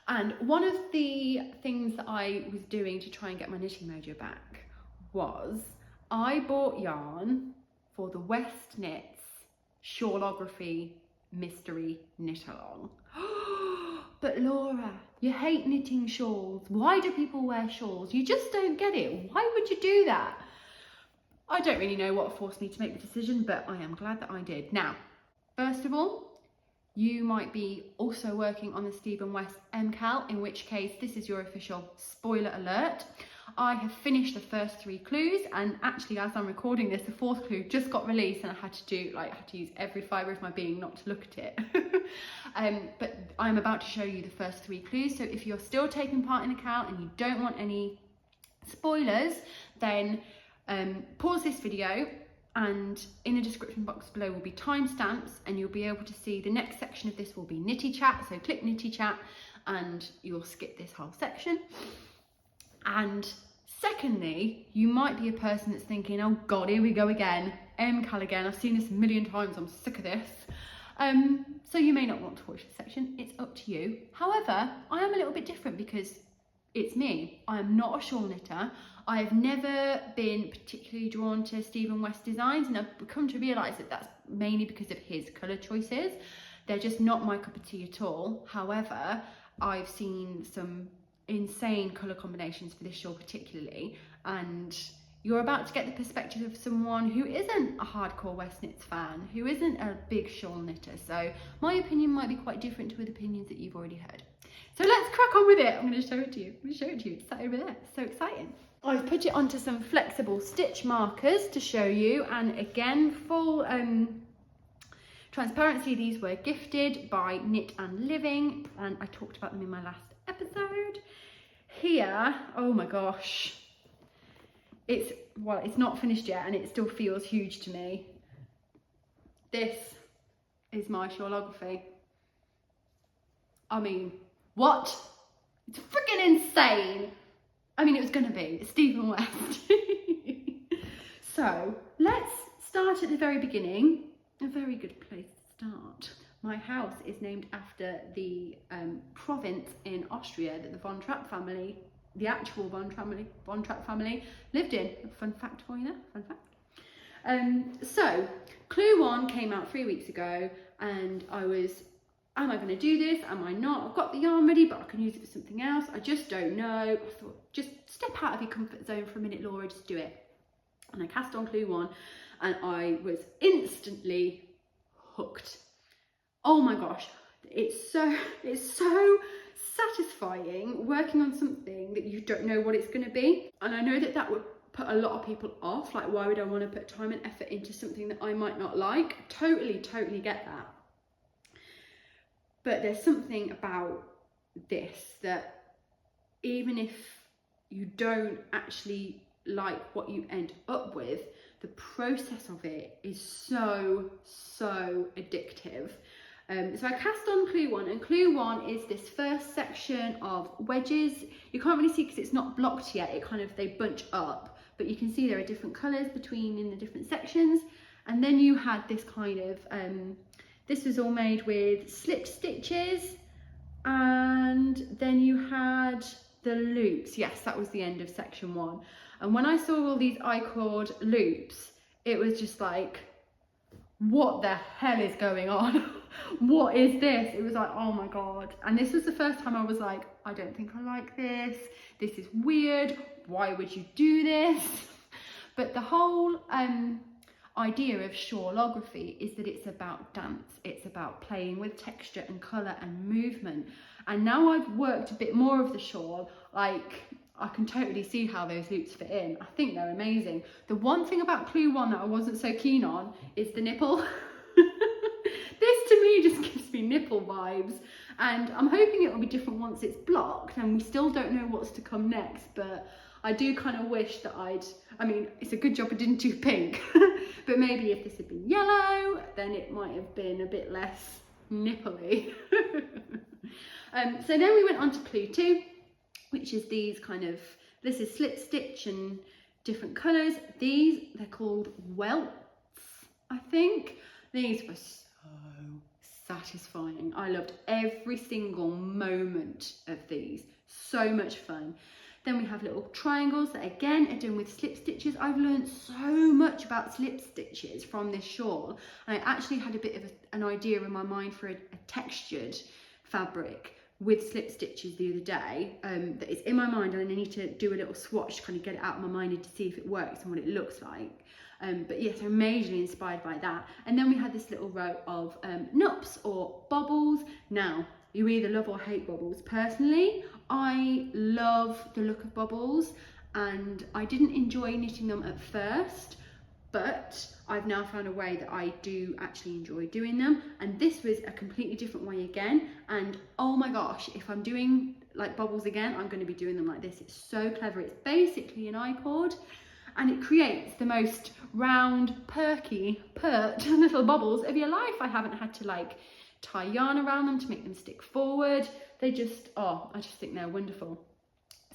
And one of the things that I was doing to try and get my knitting mojo back was I bought yarn for the West Knits Shawlography mystery knit along. But Laura, you hate knitting shawls. Why do people wear shawls? You just don't get it. Why would you do that? I don't really know what forced me to make the decision, but I am glad that I did. Now, first of all, you might be also working on the Stephen West MCAL, in which case this is your official spoiler alert. I have finished the first 3 clues, and actually as I'm recording this, the 4th clue just got released and I had to use every fibre of my being not to look at it. But I'm about to show you the first 3 clues, so if you're still taking part in the CAL and you don't want any spoilers, then pause this video, and in the description box below will be timestamps, and you'll be able to see the next section of this will be Knitty Chat, so click Knitty Chat and you'll skip this whole section. And secondly, you might be a person that's thinking, oh God, here we go again, MCAL again, I've seen this a million times, I'm sick of this. So you may not want to watch this section, it's up to you. However, I am a little bit different because it's me. I am not a shawl knitter. I've never been particularly drawn to Stephen West designs, and I've come to realise that that's mainly because of his colour choices. They're just not my cup of tea at all. However, I've seen some insane colour combinations for this shawl particularly, and you're about to get the perspective of someone who isn't a hardcore West Knits fan, who isn't a big shawl knitter, so my opinion might be quite different to the opinions that you've already heard. So let's crack on with it. I'm going to show it to you. It's sat over there. So exciting. I've put it onto some flexible stitch markers to show you, and again, full transparency, these were gifted by Knit and Living, and I talked about them in my last episode. Here, oh my gosh, it's not finished yet and it still feels huge to me. This is my Shawlography. I mean, what? It's freaking insane. I mean, it was gonna be, it's Stephen West. So let's start at the very beginning. A very good place to start. My house is named after the province in Austria that the Von Trapp family, the actual Von Trapp family lived in. A fun fact for you there, fun fact. So, clue 1 came out 3 weeks ago, and I was, am I going to do this? Am I not? I've got the yarn ready, but I can use it for something else. I just don't know. I thought, just step out of your comfort zone for a minute, Laura, just do it. And I cast on clue 1, and I was instantly hooked. Oh my gosh, it's so satisfying working on something that you don't know what it's going to be. And I know that that would put a lot of people off, like why would I want to put time and effort into something that I might not like? Totally get that. But there's something about this that even if you don't actually like what you end up with, the process of it is so addictive. So I cast on clue 1, and clue 1 is this first section of wedges. You can't really see because it's not blocked yet, they bunch up, but you can see there are different colours between in the different sections. And then you had this kind of, this was all made with slipped stitches, and then you had the loops. Yes, that was the end of section 1. And when I saw all these I-cord loops, it was just like, what the hell is going on? What is this? It was like, oh my God. And this was the first time I was like, I don't think I like this. This is weird. Why would you do this? But the whole idea of Shawlography is that it's about dance. It's about playing with texture and colour and movement. And now I've worked a bit more of the shawl, like I can totally see how those loops fit in. I think they're amazing. The one thing about Clue 1 that I wasn't so keen on is the nipple. This to me just gives me nipple vibes, and I'm hoping it will be different once it's blocked and we still don't know what's to come next, but I do kind of wish that I mean, it's a good job I didn't do pink, but maybe if this had been yellow, then it might have been a bit less nipply. So then we went on to Clue 2, which is these this is slip stitch and different colours. These, they're called welts, I think. These were so satisfying. I loved every single moment of these. So much fun. Then we have little triangles that again are done with slip stitches. I've learned so much about slip stitches from this shawl. And I actually had a bit of an idea in my mind for a textured fabric with slip stitches the other day that is in my mind, and I need to do a little swatch to kind of get it out of my mind and to see if it works and what it looks like. But yes, I'm majorly inspired by that. And then we had this little row of nups or bobbles. Now, you either love or hate bobbles. Personally, I love the look of bobbles, and I didn't enjoy knitting them at first, but I've now found a way that I do actually enjoy doing them. And this was a completely different way again. And oh my gosh, if I'm doing like bobbles again, I'm going to be doing them like this. It's so clever. It's basically an I-cord, and it creates the most round, pert little bobbles of your life. I haven't had to like tie yarn around them to make them stick forward. They just, oh, I just think they're wonderful.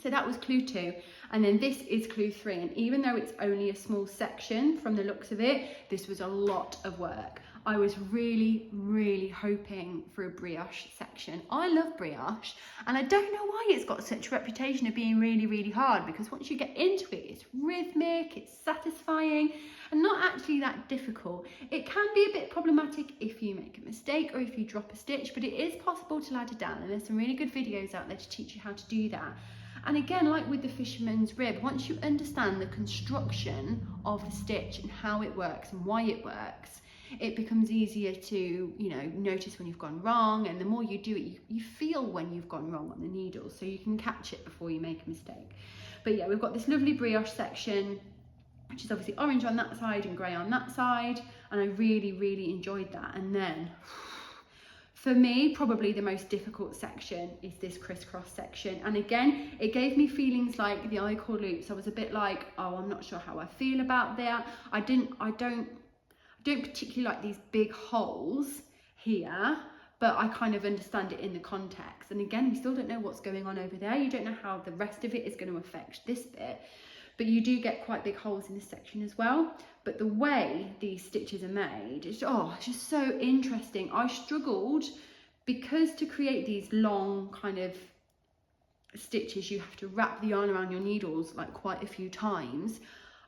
So that was Clue 2, and then this is Clue 3, and even though it's only a small section from the looks of it, this was a lot of work. I was really, really hoping for a brioche section. I love brioche, and I don't know why it's got such a reputation of being really, really hard, because once you get into it, it's rhythmic, it's satisfying, and not actually that difficult. It can be a bit problematic if you make a mistake or if you drop a stitch, but it is possible to ladder down, and there's some really good videos out there to teach you how to do that. And again, like with the fisherman's rib, once you understand the construction of the stitch and how it works and why it works, it becomes easier to, you know, notice when you've gone wrong, and the more you do it, you feel when you've gone wrong on the needle, so you can catch it before you make a mistake. But yeah, we've got this lovely brioche section, which is obviously orange on that side and grey on that side, and I really, really enjoyed that. And then for me, probably the most difficult section is this crisscross section. And again, it gave me feelings like the I-cord loops. I was a bit like, oh, I'm not sure how I feel about that. I don't particularly like these big holes here, but I kind of understand it in the context. And again, we still don't know what's going on over there. You don't know how the rest of it is going to affect this bit, but you do get quite big holes in this section as well. But the way these stitches are made, it's just so interesting. I struggled because to create these long kind of stitches, you have to wrap the yarn around your needles like quite a few times.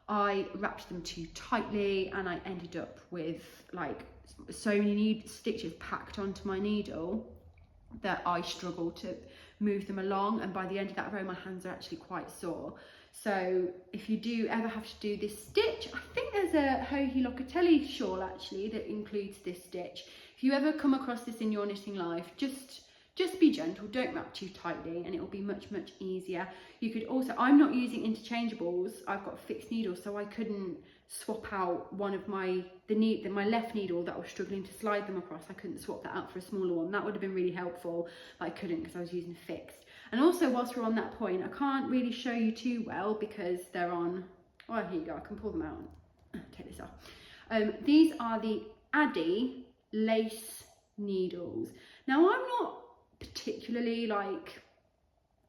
I wrapped them too tightly, and I ended up with like so many stitches packed onto my needle that I struggled to move them along, and by the end of that row my hands are actually quite sore. So if you do ever have to do this stitch, I think there's a Hohi Locatelli shawl actually that includes this stitch. If you ever come across this in your knitting life, just be gentle, don't wrap too tightly, and it will be much, much easier. You could also, I'm not using interchangeables, I've got fixed needles, so I couldn't swap out one of my left needle that I was struggling to slide them across. I couldn't swap that out for a smaller one. That would have been really helpful, but I couldn't because I was using fixed. And also, whilst we're on that point, I can't really show you too well because they're on, oh, here you go, I can pull them out. Take this off. These are the Addi lace needles. Now, I'm not particularly like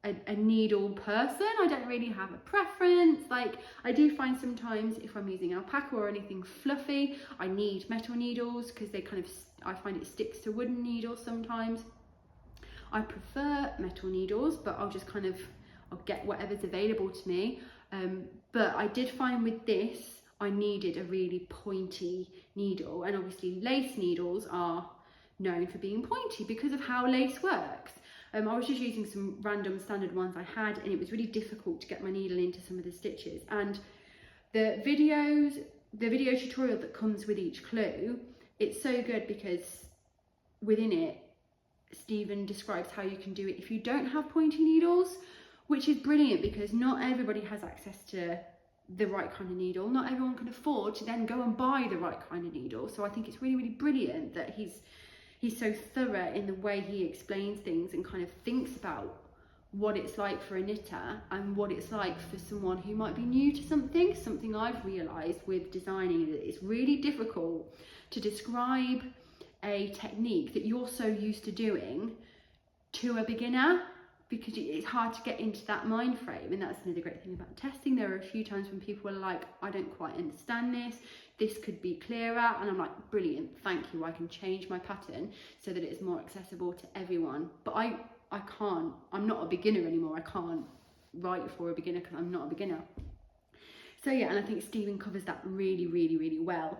a needle person. I don't really have a preference. Like, I do find sometimes if I'm using alpaca or anything fluffy, I need metal needles because they kind of, I find it sticks to wooden needles sometimes. I prefer metal needles, but I'll get whatever's available to me. But I did find with this, I needed a really pointy needle, and obviously lace needles are known for being pointy because of how lace works. I was just using some random standard ones I had, and it was really difficult to get my needle into some of the stitches. And the video tutorial that comes with each clue, it's so good because within it, Stephen describes how you can do it if you don't have pointy needles, which is brilliant because not everybody has access to the right kind of needle. Not everyone can afford to then go and buy the right kind of needle. So I think it's really, really brilliant that he's so thorough in the way he explains things and kind of thinks about what it's like for a knitter and what it's like for someone who might be new to something. Something I've realised with designing is that it's really difficult to describe a technique that you're so used to doing to a beginner, because it's hard to get into that mind frame. And that's another great thing about testing. There are a few times when people are like, I don't quite understand this could be clearer, and I'm like, brilliant, thank you, I can change my pattern so that it's more accessible to everyone. But I can't, I'm not a beginner anymore. I can't write for a beginner because I'm not a beginner. So yeah, and I think Stephen covers that really, really, really well.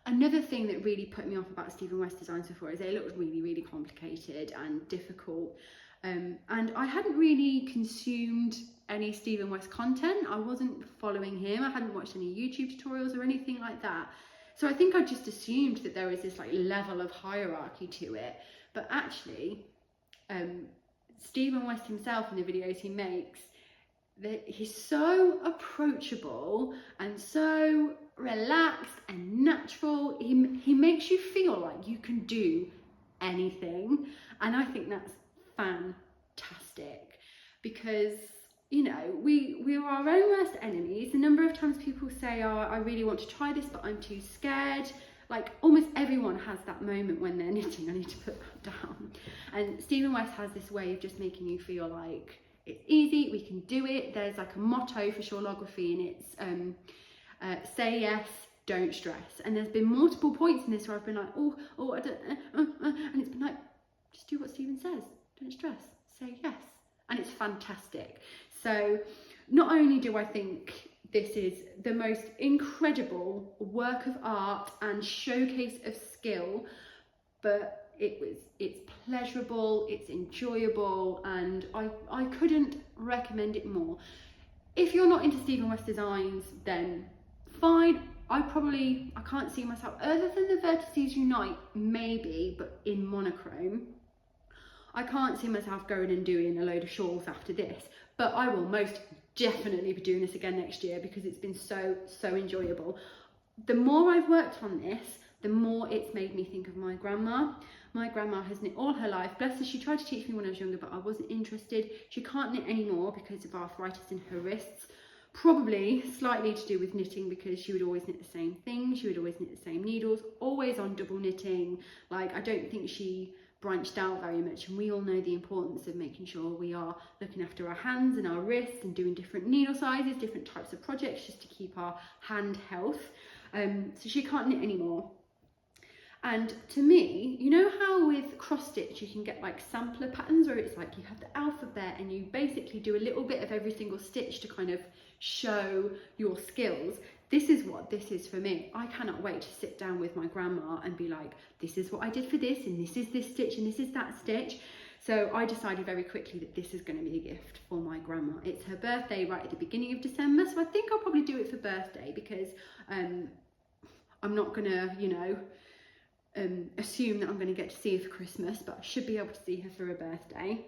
Another thing that really put me off about Stephen West designs before is they looked really, really complicated and difficult. And I hadn't really consumed any Stephen West content. I wasn't following him. I hadn't watched any YouTube tutorials or anything like that. So I think I just assumed that there was this like level of hierarchy to it. But actually, Stephen West himself in the videos he makes, he's so approachable and so relaxed and natural. He makes you feel like you can do anything, and I think that's fantastic because, you know, we are our own worst enemies. The number of times people say, oh, I really want to try this but I'm too scared. Like almost everyone has that moment when they're knitting, I need to put that down. And Stephen West has this way of just making you feel like it's easy, we can do it. There's like a motto for Shawlography, and it's say yes, don't stress. And there's been multiple points in this where I've been like, oh, I don't, and it's been like, just do what Stephen says, don't stress, say yes. And it's fantastic. So not only do I think this is the most incredible work of art and showcase of skill, but it's pleasurable, it's enjoyable, and I couldn't recommend it more. If you're not into Stephen West designs, then fine. I can't see myself, other than the Vertices Unite, maybe, but in monochrome. I can't see myself going and doing a load of shawls after this, but I will most definitely be doing this again next year because it's been so enjoyable. The more I've worked on this, the more it's made me think of my grandma. My grandma has knit all her life. Bless her, she tried to teach me when I was younger, but I wasn't interested. She can't knit anymore because of arthritis in her wrists. Probably slightly to do with knitting because she would always knit the same thing. She would always knit the same needles, always on double knitting. Like, I don't think she branched out very much, and we all know the importance of making sure we are looking after our hands and our wrists and doing different needle sizes, different types of projects just to keep our hand health. So she can't knit anymore. And to me, you know how with cross stitch you can get like sampler patterns where it's like you have the alphabet and you basically do a little bit of every single stitch to kind of show your skills. This is what this is for me. I cannot wait to sit down with my grandma and be like, this is what I did for this, and this is this stitch, and this is that stitch. So I decided very quickly that this is going to be a gift for my grandma. It's her birthday right at the beginning of December, so I think I'll probably do it for birthday because I'm not going to, you know, assume that I'm going to get to see her for Christmas, but I should be able to see her for her birthday.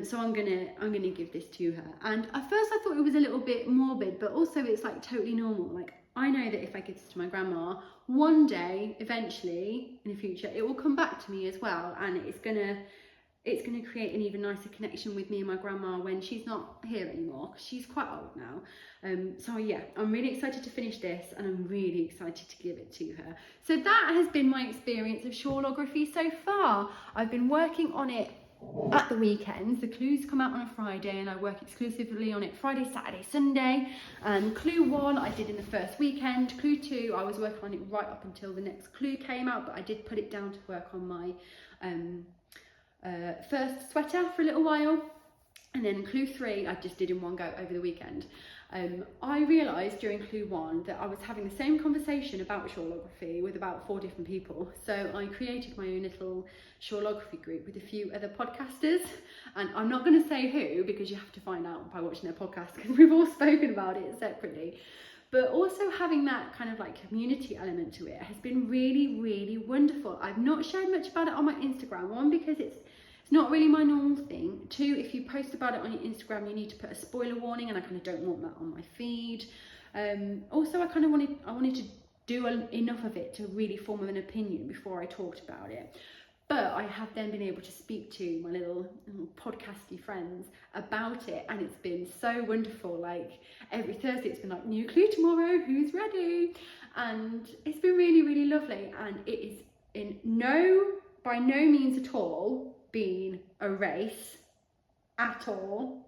So I'm gonna give this to her. And at first I thought it was a little bit morbid, but also it's like totally normal. Like, I know that if I give this to my grandma, one day, eventually, in the future, it will come back to me as well, and it's gonna create an even nicer connection with me and my grandma when she's not here anymore, because she's quite old now. So yeah, I'm really excited to finish this, and I'm really excited to give it to her. So that has been my experience of Shawlography so far. I've been working on it at the weekends. The clues come out on a Friday and I work exclusively on it Friday, Saturday, Sunday. And clue 1 I did in the first weekend. Clue 2 I was working on it right up until the next clue came out, but I did put it down to work on my first sweater for a little while. And then clue 3 I just did in one go over the weekend. I realised during clue 1 that I was having the same conversation about Shawlography with about 4 different people. So I created my own little Shawlography group with a few other podcasters. And I'm not going to say who, because you have to find out by watching their podcast, because we've all spoken about it separately. but also having that kind of like community element to it has been really, really wonderful. I've not shared much about it on my Instagram, one, because it's not really my normal thing. Two, if you post about it on your Instagram, you need to put a spoiler warning, and I kind of don't want that on my feed. Also, I wanted to do enough of it to really form an opinion before I talked about it. But I have then been able to speak to my little podcasty friends about it, and it's been so wonderful. Like every Thursday it's been like, new clue tomorrow, who's ready? And it's been really, really lovely, and it is by no means at all been a race at all.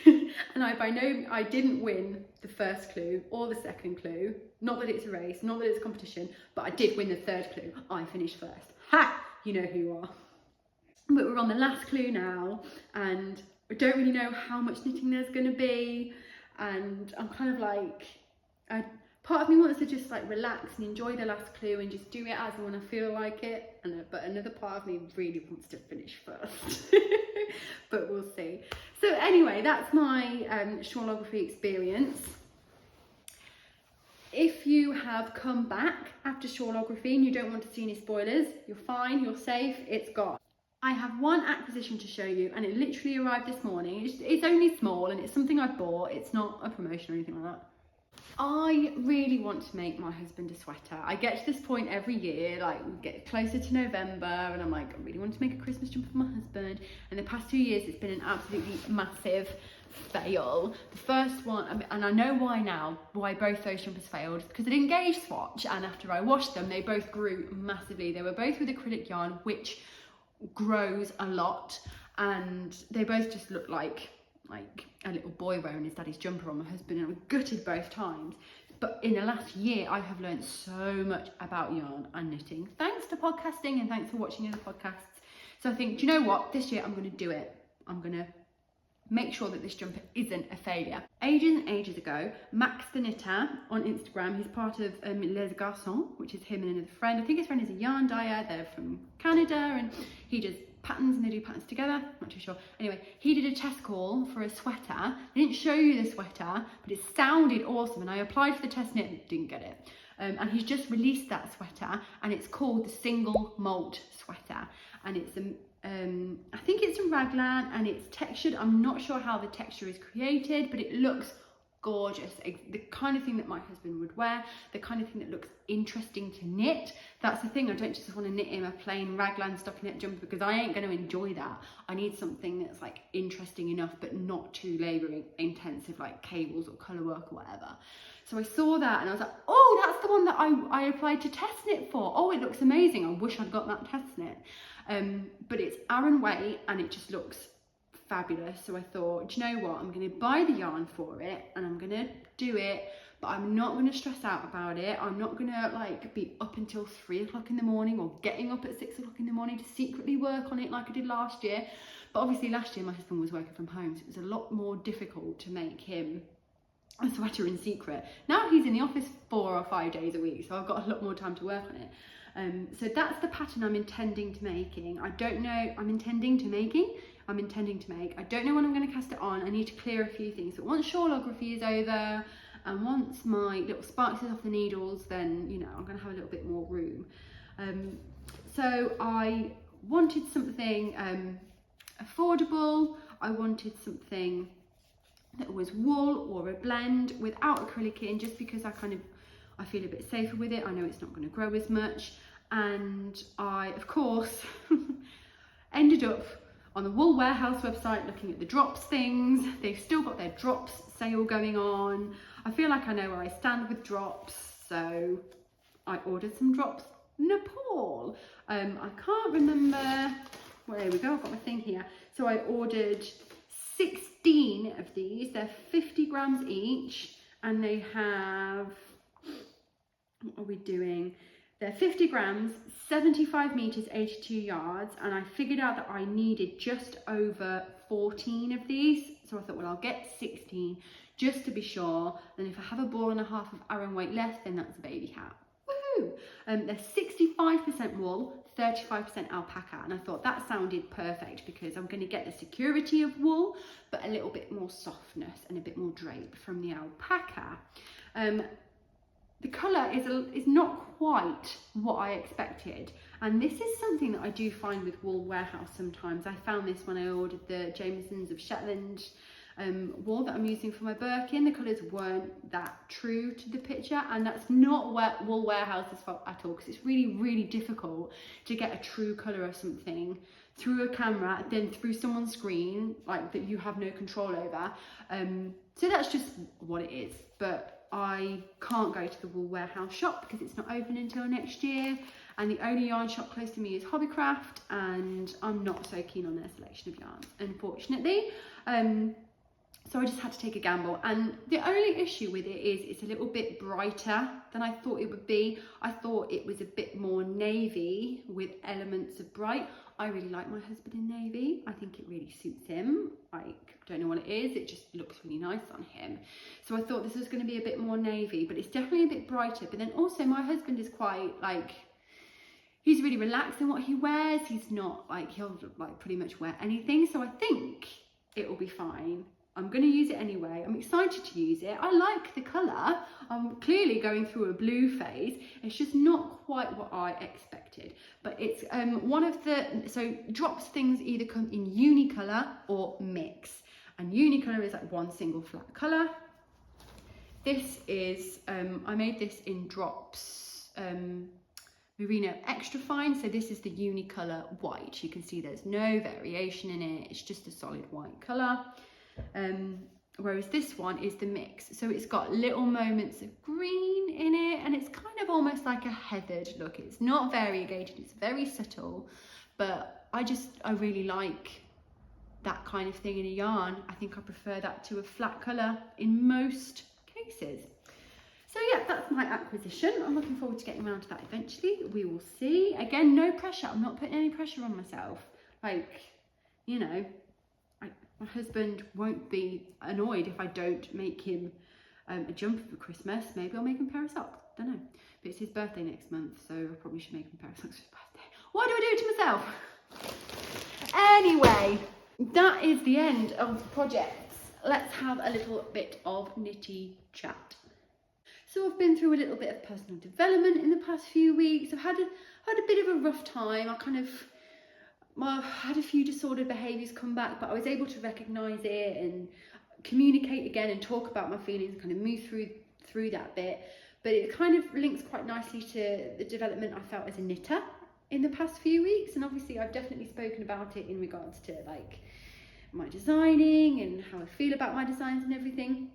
And I didn't win the first clue or the second clue. Not that it's a race, not that it's a competition, but I did win the third clue. I finished first. Ha! You know who you are. But we're on the last clue now, and I don't really know how much knitting there's going to be, and I'm kind of like, part of me wants to just like relax and enjoy the last clue and just do it as and when I feel like it, but another part of me really wants to finish first. But we'll see. So anyway, that's my Shawlography experience. If you have come back after Shawlography and you don't want to see any spoilers, you're fine, you're safe, it's gone. I have one acquisition to show you, and it literally arrived this morning. It's only small, and it's something I bought. It's not a promotion or anything like that. I really want to make my husband a sweater. I get to this point every year, like we get closer to November, and I'm like, I really want to make a Christmas jumper for my husband. And the past 2 years, it's been an absolutely massive fail. The first one, and I know why now, why both those jumpers failed, because I didn't gauge swatch, and after I washed them, they both grew massively. They were both with acrylic yarn, which grows a lot, and they both just looked like a little boy wearing his daddy's jumper on my husband, and I was gutted both times. But in the last year, I have learned so much about yarn and knitting, thanks to podcasting and thanks for watching other podcasts. So I think, do you know what? This year I'm going to do it. I'm going to make sure that this jumper isn't a failure. Ages and ages ago, Max the Knitter on Instagram, he's part of Les Garçons, which is him and another friend. I think his friend is a yarn dyer. They're from Canada, and he does patterns, and they do patterns together. Not too sure. Anyway, he did a test call for a sweater. I didn't show you the sweater, but it sounded awesome, and I applied for the test knit and didn't get it. And he's just released that sweater, and it's called the Single Malt Sweater, and it's I think it's a raglan, and it's textured. I'm not sure how the texture is created, but it looks gorgeous. The kind of thing that my husband would wear, the kind of thing that looks interesting to knit. That's the thing, I don't just want to knit him a plain raglan stockinette jumper, because I ain't going to enjoy that. I need something that's like interesting enough but not too labour intensive, like cables or colour work or whatever. So I saw that and I was like, oh, that's the one that I applied to test knit for. Oh, it looks amazing. I wish I'd got that test knit. But it's Aran weight and it just looks fabulous. So I thought, do you know what, I'm going to buy the yarn for it and I'm going to do it, but I'm not going to stress out about it. I'm not going to like be up until 3 o'clock in the morning or getting up at 6 o'clock in the morning to secretly work on it like I did last year. But obviously last year my husband was working from home, so it was a lot more difficult to make him a sweater in secret. Now he's in the office 4 or 5 days a week, so I've got a lot more time to work on it. So that's the pattern I'm intending to making. I don't know, I'm intending to make. I don't know when I'm going to cast it on. I need to clear a few things. But once Shawlography is over and once my little sparks is off the needles, then, you know, I'm going to have a little bit more room. So I wanted something affordable. I wanted something that was wool or a blend without acrylic in, just because I feel a bit safer with it. I know it's not going to grow as much. And I, of course, ended up on the Wool Warehouse website looking at the drops things. They've still got their drops sale going on. I feel like I know where I stand with drops, so I ordered some drops Nepal. I can't remember, well, there we go, I've got my thing here. So I ordered 16 of these. They're 50 grams each, and they have, what are we doing? They're 50 grams, 75 meters, 82 yards, and I figured out that I needed just over 14 of these. So I thought, well, I'll get 16 just to be sure. Then if I have a ball and a half of Aran weight left, then that's a baby hat. Woohoo! They're 65% wool, 35% alpaca, and I thought that sounded perfect because I'm going to get the security of wool but a little bit more softness and a bit more drape from the alpaca. The colour is not quite what I expected, and this is something that I do find with Wool Warehouse sometimes. I found this when I ordered the Jamesons of Shetland wool that I'm using for my Birkin. The colours weren't that true to the picture, and that's not Wool Warehouse's fault at all, because it's really, really difficult to get a true colour of something through a camera, then through someone's screen, like that you have no control over. So that's just what it is. But I can't go to the Wool Warehouse shop because it's not open until next year, and the only yarn shop close to me is Hobbycraft, and I'm not so keen on their selection of yarns, unfortunately. So I just had to take a gamble, and the only issue with it is it's a little bit brighter than I thought it would be. I thought it was a bit more navy with elements of bright. I really like my husband in navy. I think it really suits him. Like, don't know what it is, it just looks really nice on him. So I thought this was going to be a bit more navy, but it's definitely a bit brighter. But then also my husband is quite like, he's really relaxed in what he wears. He's not like, he'll like pretty much wear anything. So I think it will be fine. I'm going to use it anyway. I'm excited to use it. I like the colour. I'm clearly going through a blue phase. It's just not quite what I expected. But it's one of the, so drops things either come in Unicolor or mix. And Unicolor is like one single flat colour. This is, I made this in drops Merino Extra Fine. So this is the Unicolor white. You can see there's no variation in it. It's just a solid white colour. Whereas this one is the mix, so it's got little moments of green in it, and it's kind of almost like a heathered look. It's not variegated, it's very subtle, but I really like that kind of thing in a yarn. I think I prefer that to a flat colour in most cases. So yeah, that's my acquisition. I'm looking forward to getting around to that eventually. We will see. Again, no pressure. I'm not putting any pressure on myself. Like, you know, my husband won't be annoyed if I don't make him a jumper for Christmas. Maybe I'll make him a pair of socks. Don't know. But it's his birthday next month, so I probably should make him a pair of socks for his birthday. Why do I do it to myself? Anyway, that is the end of the projects. Let's have a little bit of Knitty Chat. So I've been through a little bit of personal development in the past few weeks. I've had a bit of a rough time. I had a few disordered behaviours come back, but I was able to recognise it and communicate again and talk about my feelings, kind of move through that bit. But it kind of links quite nicely to the development I felt as a knitter in the past few weeks. And obviously I've definitely spoken about it in regards to like my designing and how I feel about my designs and everything.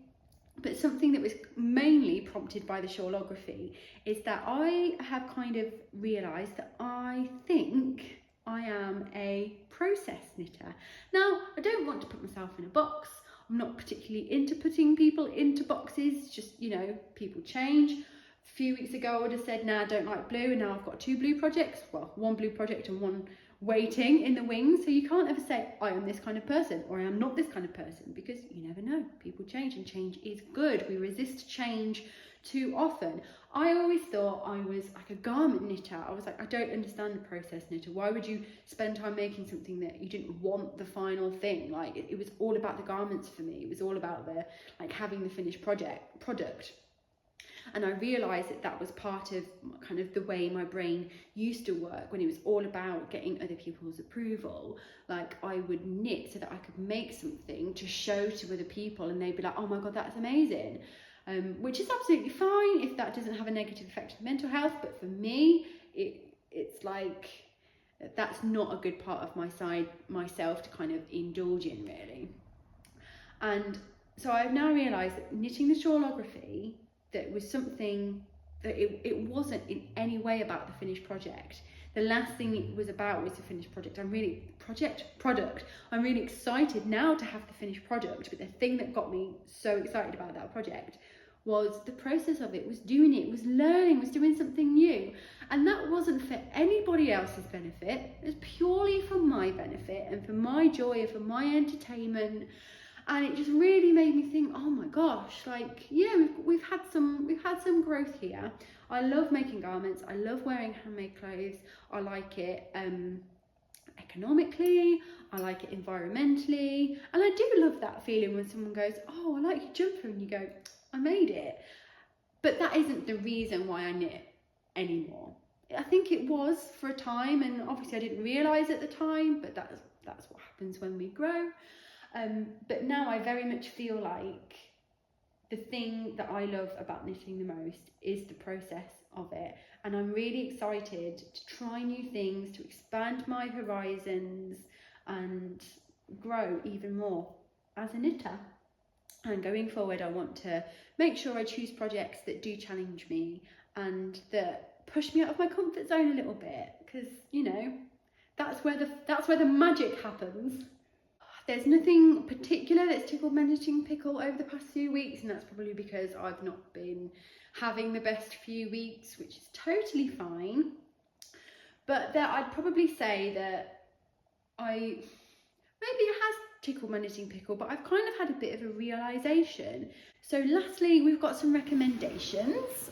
But something that was mainly prompted by the Shawlography is that I have kind of realised that I think I am a process knitter. Now, I don't want to put myself in a box. I'm not particularly into putting people into boxes, just, you know, people change. A few weeks ago I would have said, nah, I don't like blue, and now I've got 2 blue projects. Well, 1 blue project and 1 waiting in the wings. So you can't ever say, I am this kind of person, or I am not this kind of person, because you never know. People change, and change is good. We resist change too often. I always thought I was like a garment knitter. I was like, I don't understand the process knitter. Why would you spend time making something that you didn't want the final thing? Like it was all about the garments for me. It was all about the like having the finished product. And I realised that that was part of kind of the way my brain used to work, when it was all about getting other people's approval. Like I would knit so that I could make something to show to other people, and they'd be like, oh my God, that's amazing. Which is absolutely fine if that doesn't have a negative effect on mental health. But for me, it's like, that's not a good part of myself to kind of indulge in, really. And so I've now realised that knitting the Shawlography, that was something that it wasn't in any way about the finished project. The last thing it was about was the finished product. I'm really excited now to have the finished product, but the thing that got me so excited about that project was the process of it, was doing it, was learning, was doing something new. And that wasn't for anybody else's benefit. It was purely for my benefit and for my joy and for my entertainment. And it just really made me think, oh my gosh, like, yeah, we've had some growth here. I love making garments. I love wearing handmade clothes. I like it economically. I like it environmentally. And I do love that feeling when someone goes, oh, I like your jumper, and you go, I made it. But that isn't the reason why I knit anymore. I think it was for a time, and obviously I didn't realise at the time, but that's what happens when we grow. But now I very much feel like the thing that I love about knitting the most is the process of it. And I'm really excited to try new things, to expand my horizons and grow even more as a knitter. And going forward, I want to make sure I choose projects that do challenge me and that push me out of my comfort zone a little bit, because, you know, that's where the magic happens. There's nothing particular that's tickled my knitting pickle over the past few weeks, and that's probably because I've not been having the best few weeks, which is totally fine. But I'd probably say that maybe it has tickled my knitting pickle, but I've kind of had a bit of a realisation. So lastly, we've got some recommendations.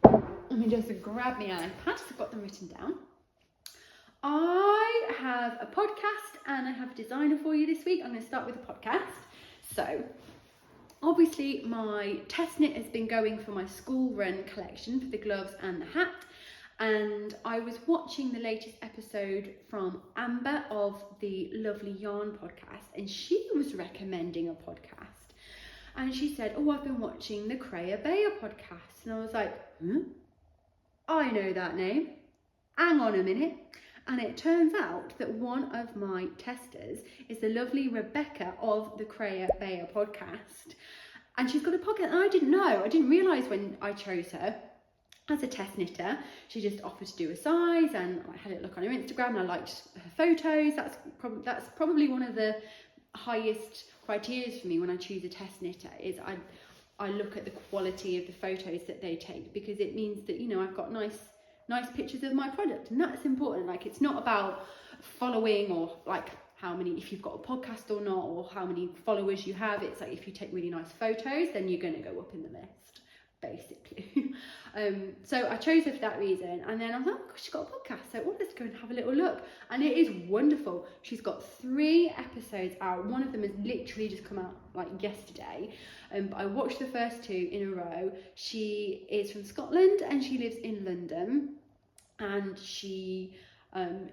Let me just grab my iPad, so I've got them written down. I have a podcast and I have a designer for you this week. I'm going to start with a podcast. So obviously my test knit has been going for my school run collection for the gloves and the hat. And I was watching the latest episode from Amber of the Lovely Yarn podcast, and she was recommending a podcast. And she said, oh, I've been watching the Creya Bayer podcast. And I was like, I know that name. Hang on a minute. And it turns out that one of my testers is the lovely Rebecca of the Creya Bayer podcast. And she's got a podcast, and I didn't know. I didn't realise when I chose her as a test knitter. She just offered to do a size, and I had a look on her Instagram and I liked her photos. That's probably one of the highest criteria for me when I choose a test knitter, is I look at the quality of the photos that they take, because it means that, you know, I've got nice pictures of my product, and that's important. Like, it's not about following or like how many, if you've got a podcast or not, or how many followers you have. It's like, if you take really nice photos, then you're going to go up in the list, basically. So I chose her for that reason, and then I was like, oh gosh, she's got a podcast, so let's go and have a little look. And it is wonderful. She's got 3 episodes out. One of them has literally just come out like yesterday, but I watched the first 2 in a row. She is from Scotland and she lives in London, and she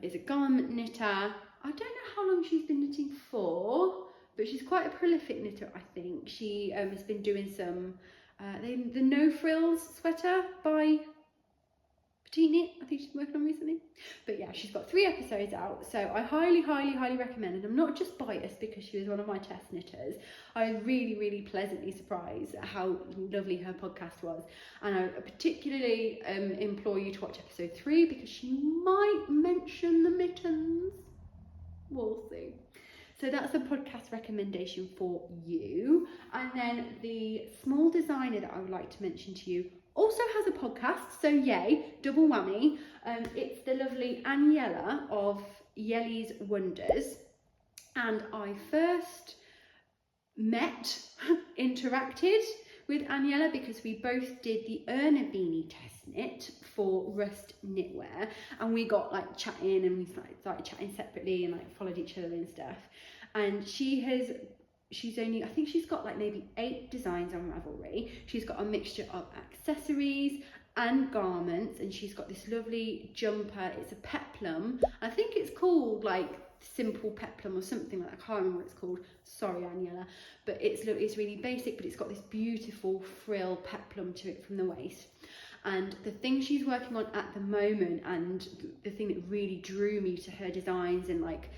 is a garment knitter. I don't know how long she's been knitting for, but she's quite a prolific knitter, I think. She has been doing some the No Frills sweater by Petite Knit, I think she's been working on recently. But yeah, she's got 3 episodes out, so I highly recommend. And I'm not just biased because she was one of my test knitters. I was really pleasantly surprised at how lovely her podcast was, and I particularly implore you to watch episode 3, because she might mention the mittens. We'll see. So that's a podcast recommendation for you. And then the small designer that I would like to mention to you also has a podcast, so yay, double whammy. It's the lovely Aniela of Yelly's Wonders, and I first interacted with Aniela because we both did the Erna Beanie test knit for Rust Knitwear, and we got like chatting, and we started chatting separately and like followed each other and stuff. And she's only, I think she's got like maybe 8 designs on Ravelry. She's got a mixture of accessories and garments, and she's got this lovely jumper. It's a peplum. I think it's called like simple peplum or something like that. I can't remember what it's called. Sorry, Aniela. But it's really basic, but it's got this beautiful frill peplum to it from the waist. And the thing she's working on at the moment, and the thing that really drew me to her designs and like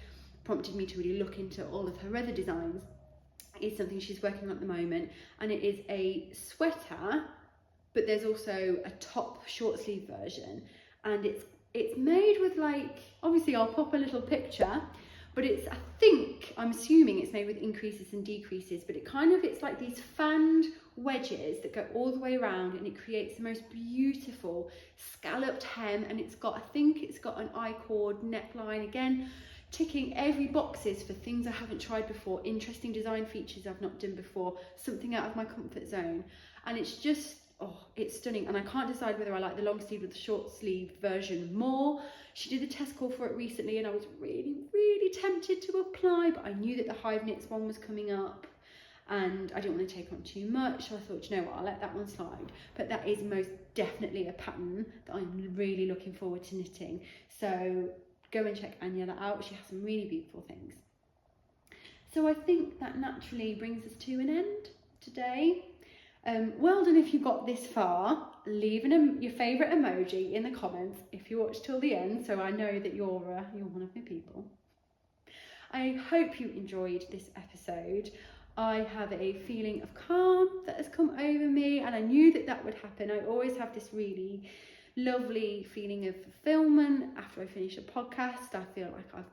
prompted me to really look into all of her other designs, is something she's working on at the moment, and it is a sweater, but there's also a top short sleeve version, and it's made with like, obviously I'll pop a little picture, but I'm assuming it's made with increases and decreases, but it's like these fanned wedges that go all the way around, and it creates the most beautiful scalloped hem, and I think it's got an I-cord neckline. Again, ticking every boxes for things I haven't tried before, interesting design features I've not done before, something out of my comfort zone. And it's just, oh, it's stunning. And I can't decide whether I like the long sleeve or the short sleeve version more. She did a test call for it recently and I was really, really tempted to apply, but I knew that the Hive Knits one was coming up and I didn't want to take on too much. So I thought, you know what, I'll let that one slide. But that is most definitely a pattern that I'm really looking forward to knitting. So go and check Anya out. She has some really beautiful things. So I think that naturally brings us to an end today. Well done if you got this far. Leave your favourite emoji in the comments if you watched till the end, so I know that you're one of my people. I hope you enjoyed this episode. I have a feeling of calm that has come over me, and I knew that that would happen. I always have this really lovely feeling of fulfillment after I finish a podcast. I feel like I've,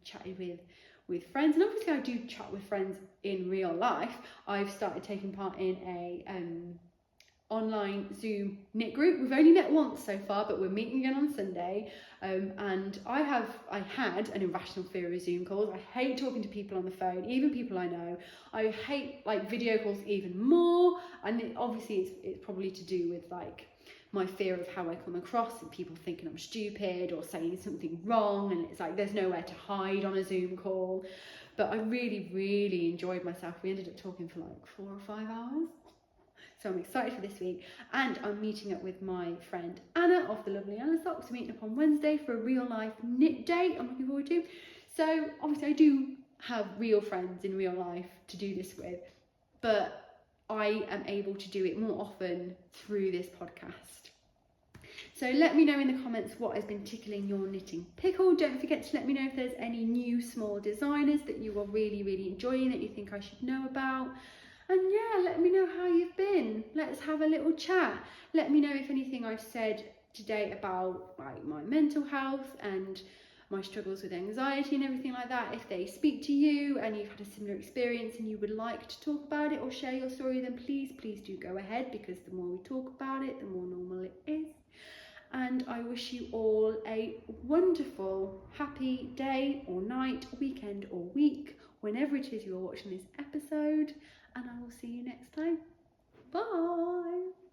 chatted with friends, and obviously I do chat with friends in real life. I've started taking part in a online Zoom knit group. We've only met once so far, but we're meeting again on Sunday. And I had an irrational fear of Zoom calls. I hate talking to people on the phone, even people I know. I hate video calls even more. And obviously it's probably to do with my fear of how I come across and people thinking I'm stupid or saying something wrong, and it's there's nowhere to hide on a Zoom call. But I really, really enjoyed myself. We ended up talking for 4 or 5 hours. So I'm excited for this week, and I'm meeting up with my friend Anna of the lovely Álafosslopi. We're meeting up on Wednesday for a real life knit date I'm looking forward to. So obviously I do have real friends in real life to do this with, but I am able to do it more often through this podcast. So let me know in the comments what has been tickling your knitting pickle. Don't forget to let me know if there's any new small designers that you are really, really enjoying that you think I should know about. And yeah, let me know how you've been. Let's have a little chat. Let me know if anything I've said today about my mental health and my struggles with anxiety and everything like that, if they speak to you and you've had a similar experience and you would like to talk about it or share your story, then please do go ahead, because the more we talk about it, the more normal it is. And I wish you all a wonderful, happy day or night, weekend or week, whenever it is you're watching this episode. And I will see you next time. Bye.